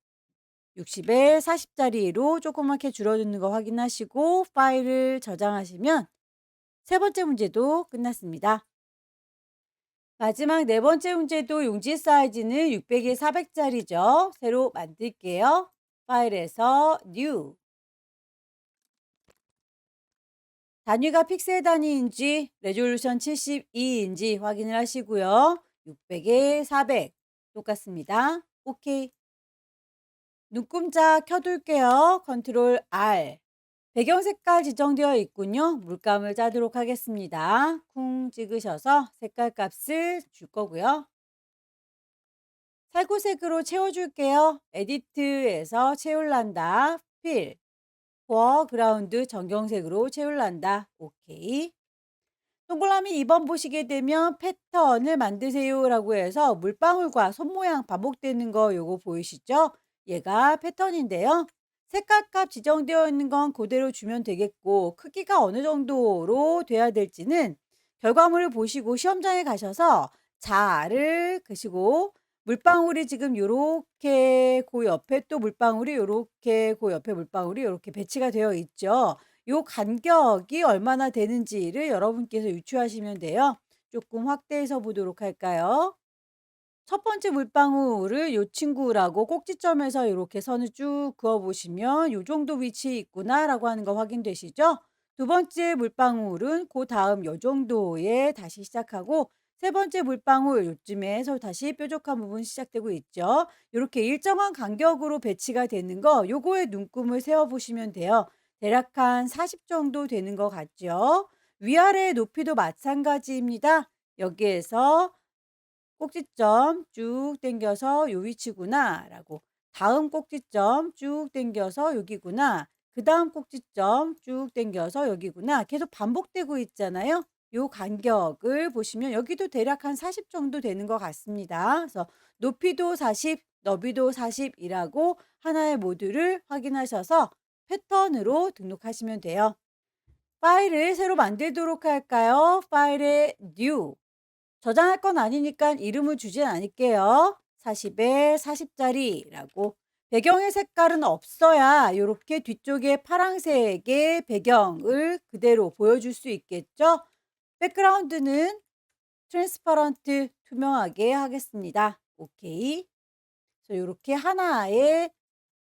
60에 40짜리로 조그맣게 줄어드는 거 확인하시고 파일을 저장하시면 세 번째 문제도 끝났습니다. 마지막 네 번째 문제도 용지 사이즈는 600에 400짜리죠. 새로 만들게요. 파일에서 New. 단위가 픽셀 단위인지 레졸루션 72인지 확인을 하시고요. 600에 400 똑같습니다. 오케이. 눈금자 켜둘게요. 컨트롤 R. 배경 색깔 지정되어 있군요. 물감을 짜도록 하겠습니다. 쿵 찍으셔서 색깔 값을 줄 거고요. 살구색으로 채워줄게요. 에디트에서 채울란다. 필. 포어그라운드 정경색으로 채울란다. 오케이. 동그라미 2번 보시게 되면 패턴을 만드세요 라고 해서 물방울과 손 모양 반복되는 거 요거 보이시죠? 얘가 패턴인데요. 색깔값 지정되어 있는 건 그대로 주면 되겠고 크기가 어느 정도로 돼야 될지는 결과물을 보시고 시험장에 가셔서 자를 그시고 물방울이 지금 요렇게 그 옆에 또 물방울이 요렇게 그 옆에 물방울이 요렇게 배치가 되어 있죠. 요 간격이 얼마나 되는지를 여러분께서 유추하시면 돼요. 조금 확대해서 보도록 할까요? 첫 번째 물방울을 요 친구라고 꼭지점에서 이렇게 선을 쭉 그어 보시면 요 정도 위치에 있구나라고 하는 거 확인되시죠? 두 번째 물방울은 그다음 요 정도에 다시 시작하고 세 번째 물방울 요쯤에서 다시 뾰족한 부분 시작되고 있죠. 요렇게 일정한 간격으로 배치가 되는 거 요거에 눈금을 세워 보시면 돼요. 대략 한 40 정도 되는 것 같죠? 위아래 높이도 마찬가지입니다. 여기에서 꼭지점 쭉 당겨서 요 위치구나라고. 다음 꼭지점 쭉 당겨서 여기구나. 그다음 꼭지점 쭉 당겨서 여기구나. 계속 반복되고 있잖아요. 요 간격을 보시면 여기도 대략 한 40 정도 되는 것 같습니다. 그래서 높이도 40, 너비도 40이라고 하나의 모듈을 확인하셔서 패턴으로 등록하시면 돼요. 파일을 새로 만들도록 할까요? 파일에 New. 저장할 건 아니니까 이름을 주진 않을게요. 40에 40짜리라고. 배경의 색깔은 없어야 요렇게 뒤쪽에 파란색의 배경을 그대로 보여줄 수 있겠죠. 백그라운드는 트랜스퍼런트 투명하게 하겠습니다. 오케이. 그래서 요렇게 하나의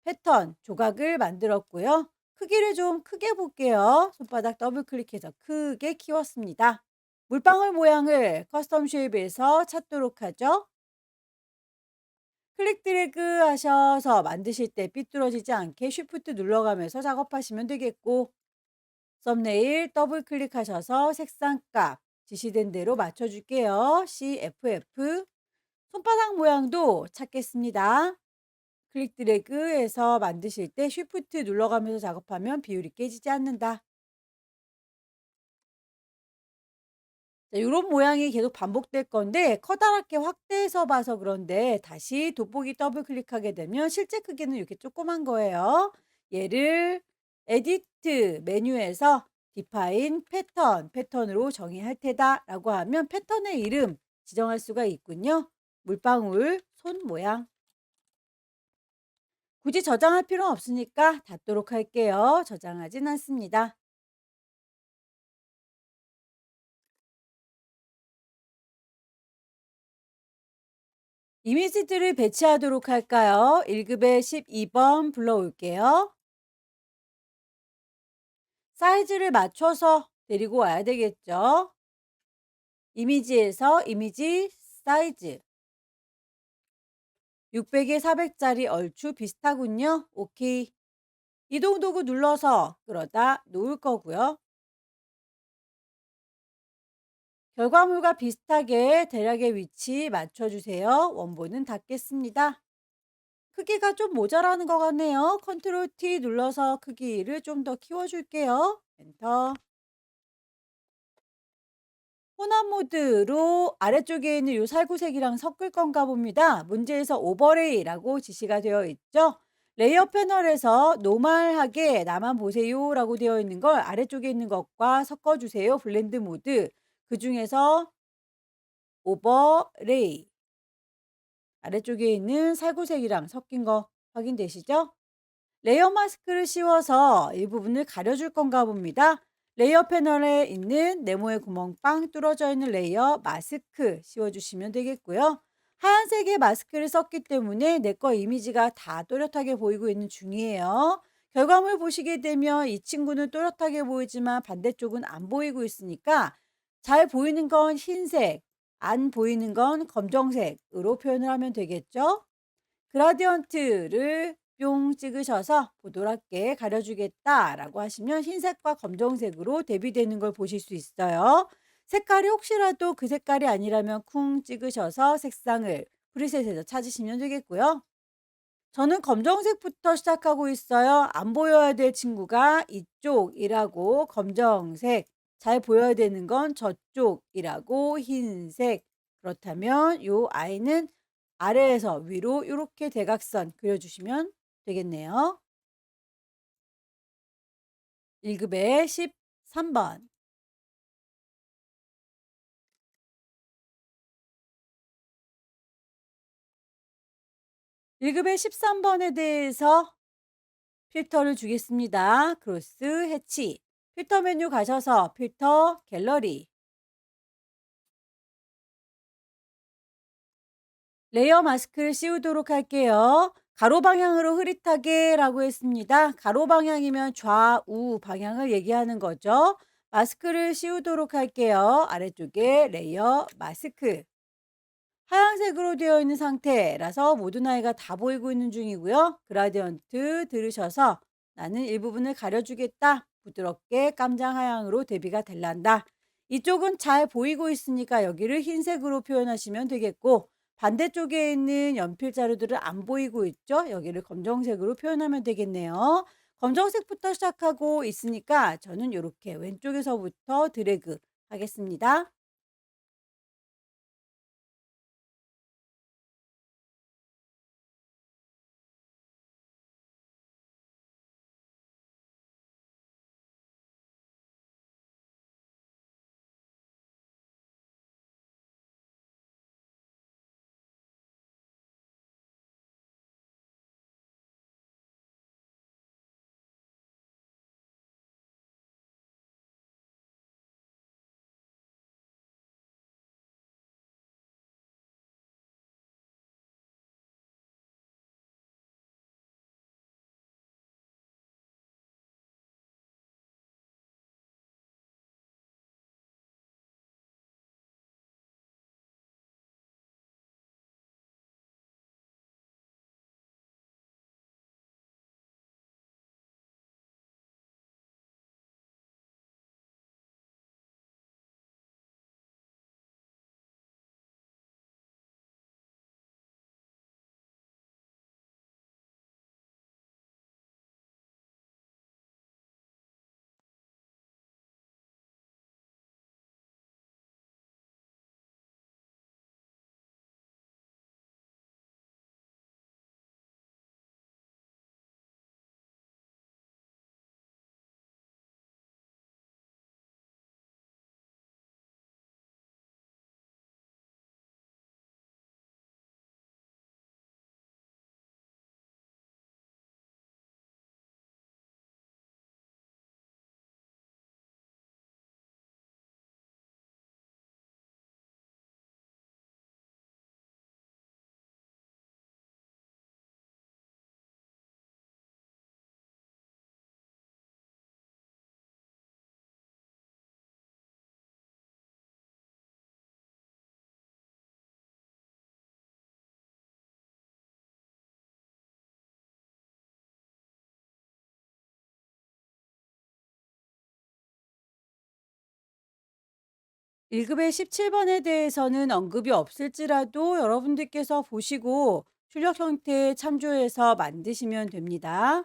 패턴 조각을 만들었고요. 크기를 좀 크게 볼게요. 손바닥 더블 클릭해서 크게 키웠습니다. 물방울 모양을 커스텀 쉐입에서 찾도록 하죠. 클릭 드래그 하셔서 만드실 때 삐뚤어지지 않게 쉬프트 눌러가면서 작업하시면 되겠고 썸네일 더블 클릭하셔서 색상값 지시된 대로 맞춰줄게요. CFF 손바닥 모양도 찾겠습니다. 클릭 드래그해서 만드실 때 쉬프트 눌러가면서 작업하면 비율이 깨지지 않는다. 자, 요런 모양이 계속 반복될 건데 커다랗게 확대해서 봐서 그런데 다시 돋보기 더블 클릭하게 되면 실제 크기는 이렇게 조그만 거예요. 얘를 에디트 메뉴에서 디파인 패턴, 패턴으로 정의할 테다라고 하면 패턴의 이름 지정할 수가 있군요. 물방울 손 모양. 굳이 저장할 필요는 없으니까 닫도록 할게요. 저장하진 않습니다. 이미지들을 배치하도록 할까요? 1급에 12번 불러올게요. 사이즈를 맞춰서 데리고 와야 되겠죠. 이미지에서 이미지 사이즈 600에 400짜리 얼추 비슷하군요. 오케이. 이동 도구 눌러서 끌어다 놓을 거고요. 결과물과 비슷하게 대략의 위치 맞춰주세요. 원본은 닫겠습니다. 크기가 좀 모자라는 것 같네요. 컨트롤 T 눌러서 크기를 좀 더 키워줄게요. 엔터. 혼합 모드로 아래쪽에 있는 요 살구색이랑 섞을 건가 봅니다. 문제에서 오버레이라고 지시가 되어 있죠. 레이어 패널에서 노멀하게 나만 보세요라고 되어 있는 걸 아래쪽에 있는 것과 섞어 주세요. 블렌드 모드. 그중에서 오버레이 아래쪽에 있는 살구색이랑 섞인 거 확인되시죠? 레이어 마스크를 씌워서 일부분을 가려줄 건가 봅니다. 레이어 패널에 있는 네모의 구멍 빵 뚫어져 있는 레이어 마스크 씌워주시면 되겠고요. 하얀색의 마스크를 썼기 때문에 내 거 이미지가 다 또렷하게 보이고 있는 중이에요. 결과물 보시게 되면 이 친구는 또렷하게 보이지만 반대쪽은 안 보이고 있으니까 잘 보이는 건 흰색, 안 보이는 건 검정색으로 표현을 하면 되겠죠. 그라디언트를 뿅 찍으셔서 "부드럽게 가려주겠다."라고 하시면 흰색과 검정색으로 대비되는 걸 보실 수 있어요. 색깔이 혹시라도 그 색깔이 아니라면 쿵 찍으셔서 색상을 프리셋에서 찾으시면 되겠고요. 저는 검정색부터 시작하고 있어요. 안 보여야 될 친구가 이쪽이라고 검정색, 잘 보여야 되는 건 저쪽이라고 흰색. 그렇다면 요 아이는 아래에서 위로 요렇게 대각선 그려주시면 되겠네요. 1급의 13번. 1급의 13번에 대해서 필터를 주겠습니다. 크로스 해치. 필터 메뉴 가셔서 필터 갤러리. 레이어 마스크를 씌우도록 할게요. 가로 방향으로 흐릿하게라고 했습니다. 가로 방향이면 좌우 방향을 얘기하는 거죠. 마스크를 씌우도록 할게요. 아래쪽에 레이어 마스크. 하얀색으로 되어 있는 상태라서 모든 아이가 다 보이고 있는 중이고요. 그라디언트 들으셔서 나는 일부분을 가려주겠다. 부드럽게 깜장 하양으로 대비가 될란다. 이쪽은 잘 보이고 있으니까 여기를 흰색으로 표현하시면 되겠고 반대쪽에 있는 연필 자루들은 안 보이고 있죠. 여기를 검정색으로 표현하면 되겠네요. 검정색부터 시작하고 있으니까 저는 이렇게 왼쪽에서부터 드래그 하겠습니다. 1급의 17번에 대해서는 언급이 없을지라도 여러분들께서 보시고 출력 형태에 참조해서 만드시면 됩니다.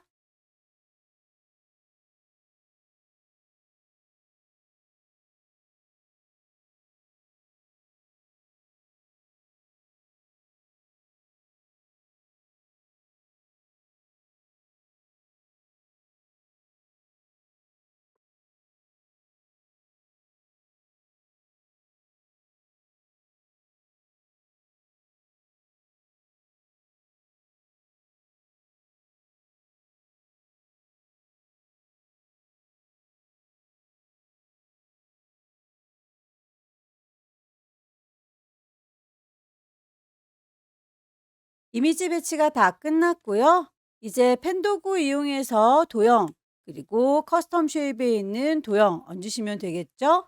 이미지 배치가 다 끝났고요. 이제 펜 도구 이용해서 도형 그리고 커스텀 쉐입에 있는 도형 얹으시면 되겠죠?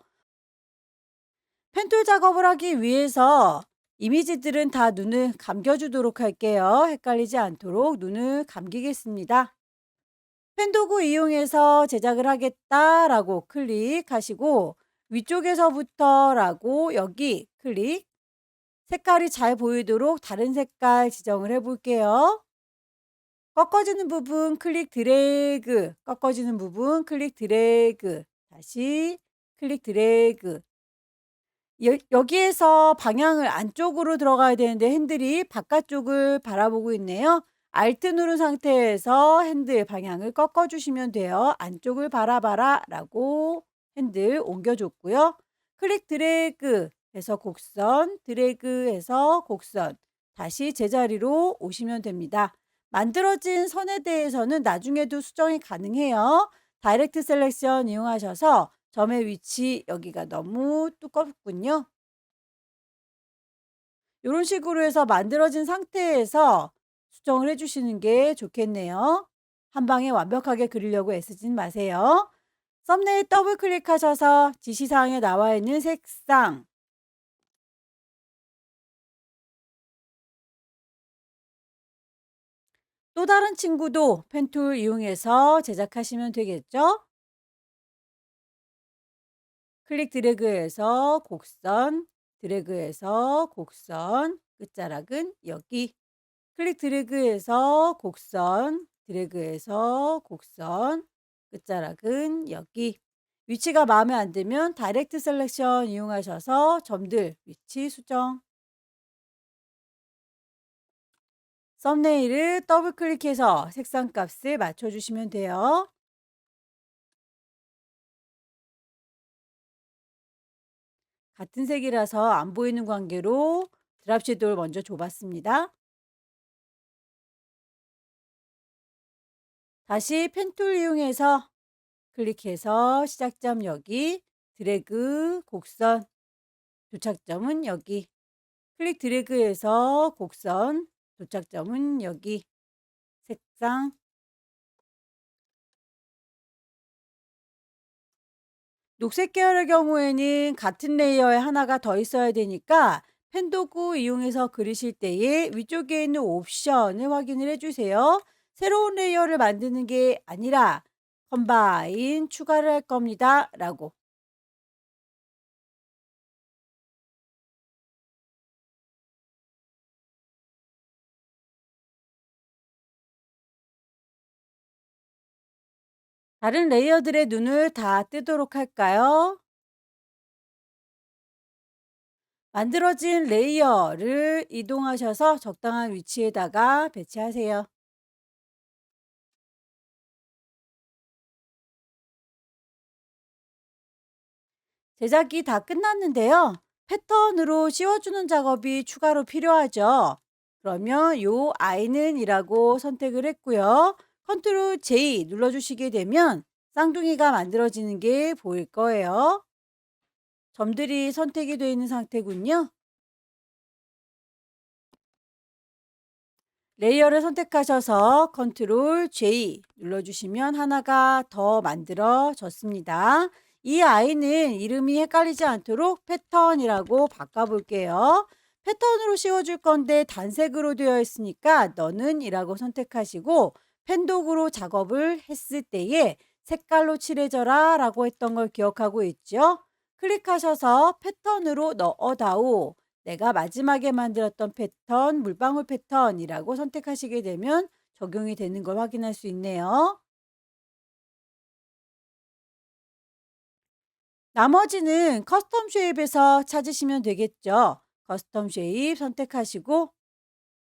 펜툴 작업을 하기 위해서 이미지들은 다 눈을 감겨주도록 할게요. 헷갈리지 않도록 눈을 감기겠습니다. 펜 도구 이용해서 제작을 하겠다라고 클릭하시고 위쪽에서부터라고 여기 클릭 색깔이 잘 보이도록 다른 색깔 지정을 해 볼게요. 꺾어지는 부분 클릭 드래그, 꺾어지는 부분 클릭 드래그, 다시 클릭 드래그. 여기에서 방향을 안쪽으로 들어가야 되는데 핸들이 바깥쪽을 바라보고 있네요. Alt 누른 상태에서 핸들 방향을 꺾어주시면 돼요. 안쪽을 바라봐라 라고 핸들 옮겨줬고요. 클릭 드래그 해서 곡선, 드래그 해서 곡선. 다시 제자리로 오시면 됩니다. 만들어진 선에 대해서는 나중에도 수정이 가능해요. 다이렉트 셀렉션 이용하셔서 점의 위치 여기가 너무 두껍군요. 이런 식으로 해서 만들어진 상태에서 수정을 해 주시는 게 좋겠네요. 한 방에 완벽하게 그리려고 애쓰진 마세요. 썸네일 더블 클릭하셔서 지시사항에 나와 있는 색상 또 다른 친구도 펜툴 이용해서 제작하시면 되겠죠? 클릭 드래그해서 곡선, 드래그해서 곡선, 끝자락은 여기. 클릭 드래그해서 곡선, 드래그해서 곡선, 끝자락은 여기. 위치가 마음에 안 들면 다이렉트 셀렉션 이용하셔서 점들 위치 수정. 썸네일을 더블 클릭해서 색상 값을 맞춰주시면 돼요. 같은 색이라서 안 보이는 관계로 드랍 섀도우를 먼저 줘봤습니다. 다시 펜툴 이용해서 클릭해서 시작점 여기, 드래그, 곡선, 도착점은 여기. 클릭 드래그해서 곡선, 도착점은 여기. 색상. 녹색 계열의 경우에는 같은 레이어에 하나가 더 있어야 되니까 펜 도구 이용해서 그리실 때에 위쪽에 있는 옵션을 확인을 해주세요. 새로운 레이어를 만드는 게 아니라 컴바인 추가를 할 겁니다. 라고. 다른 레이어들의 눈을 다 뜨도록 할까요? 만들어진 레이어를 이동하셔서 적당한 위치에다가 배치하세요. 제작이 다 끝났는데요. 패턴으로 씌워주는 작업이 추가로 필요하죠. 그러면 요 I는 이라고 선택을 했고요. 컨트롤 J 눌러주시게 되면 쌍둥이가 만들어지는 게 보일 거예요. 점들이 선택이 되어 있는 상태군요. 레이어를 선택하셔서 컨트롤 J 눌러주시면 하나가 더 만들어졌습니다. 이 아이는 이름이 헷갈리지 않도록 패턴이라고 바꿔볼게요. 패턴으로 씌워줄 건데 단색으로 되어 있으니까 너는 이라고 선택하시고 펜독으로 작업을 했을 때에 색깔로 칠해져라 라고 했던 걸 기억하고 있죠. 클릭하셔서 패턴으로 넣어다오. 내가 마지막에 만들었던 패턴, 물방울 패턴이라고 선택하시게 되면 적용이 되는 걸 확인할 수 있네요. 나머지는 커스텀 쉐입에서 찾으시면 되겠죠. 커스텀 쉐입 선택하시고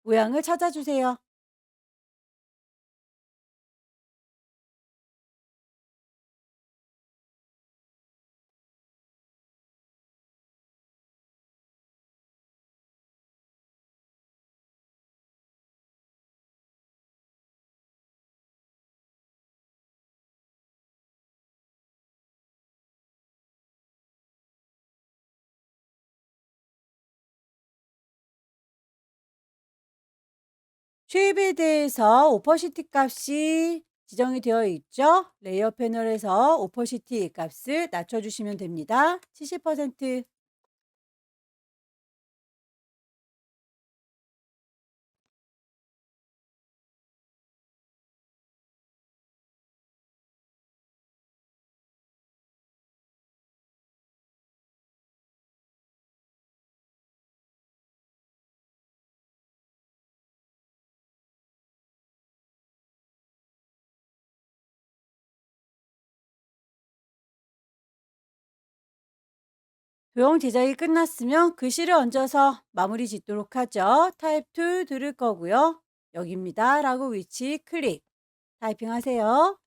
모양을 찾아주세요. 쉐입에 대해서 오퍼시티 값이 지정이 되어 있죠. 레이어 패널에서 오퍼시티 값을 낮춰주시면 됩니다. 70%. 도형 제작이 끝났으면 글씨를 얹어서 마무리 짓도록 하죠. 타입 2 들을 거고요. 여기입니다. 라고 위치 클릭. 타이핑 하세요.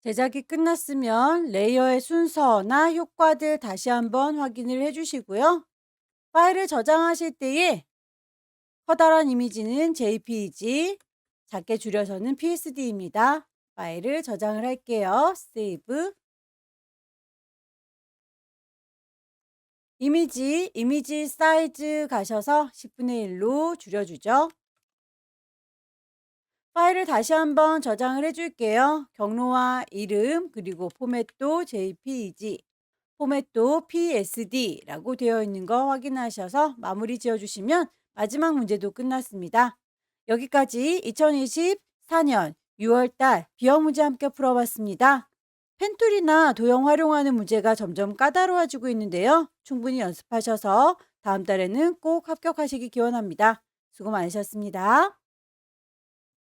제작이 끝났으면 레이어의 순서나 효과들 다시 한번 확인을 해주시고요. 파일을 저장하실 때에 커다란 이미지는 JPEG, 작게 줄여서는 PSD입니다. 파일을 저장을 할게요. 세이브. 이미지 사이즈 가셔서 10분의 1로 줄여주죠. 파일을 다시 한번 저장을 해줄게요. 경로와 이름, 그리고 포맷도 JPEG, 포맷도 PSD라고 되어 있는 거 확인하셔서 마무리 지어주시면 마지막 문제도 끝났습니다. 여기까지 2024년 6월달 비형 문제 함께 풀어봤습니다. 펜툴이나 도형 활용하는 문제가 점점 까다로워지고 있는데요. 충분히 연습하셔서 다음 달에는 꼭 합격하시기 기원합니다. 수고 많으셨습니다.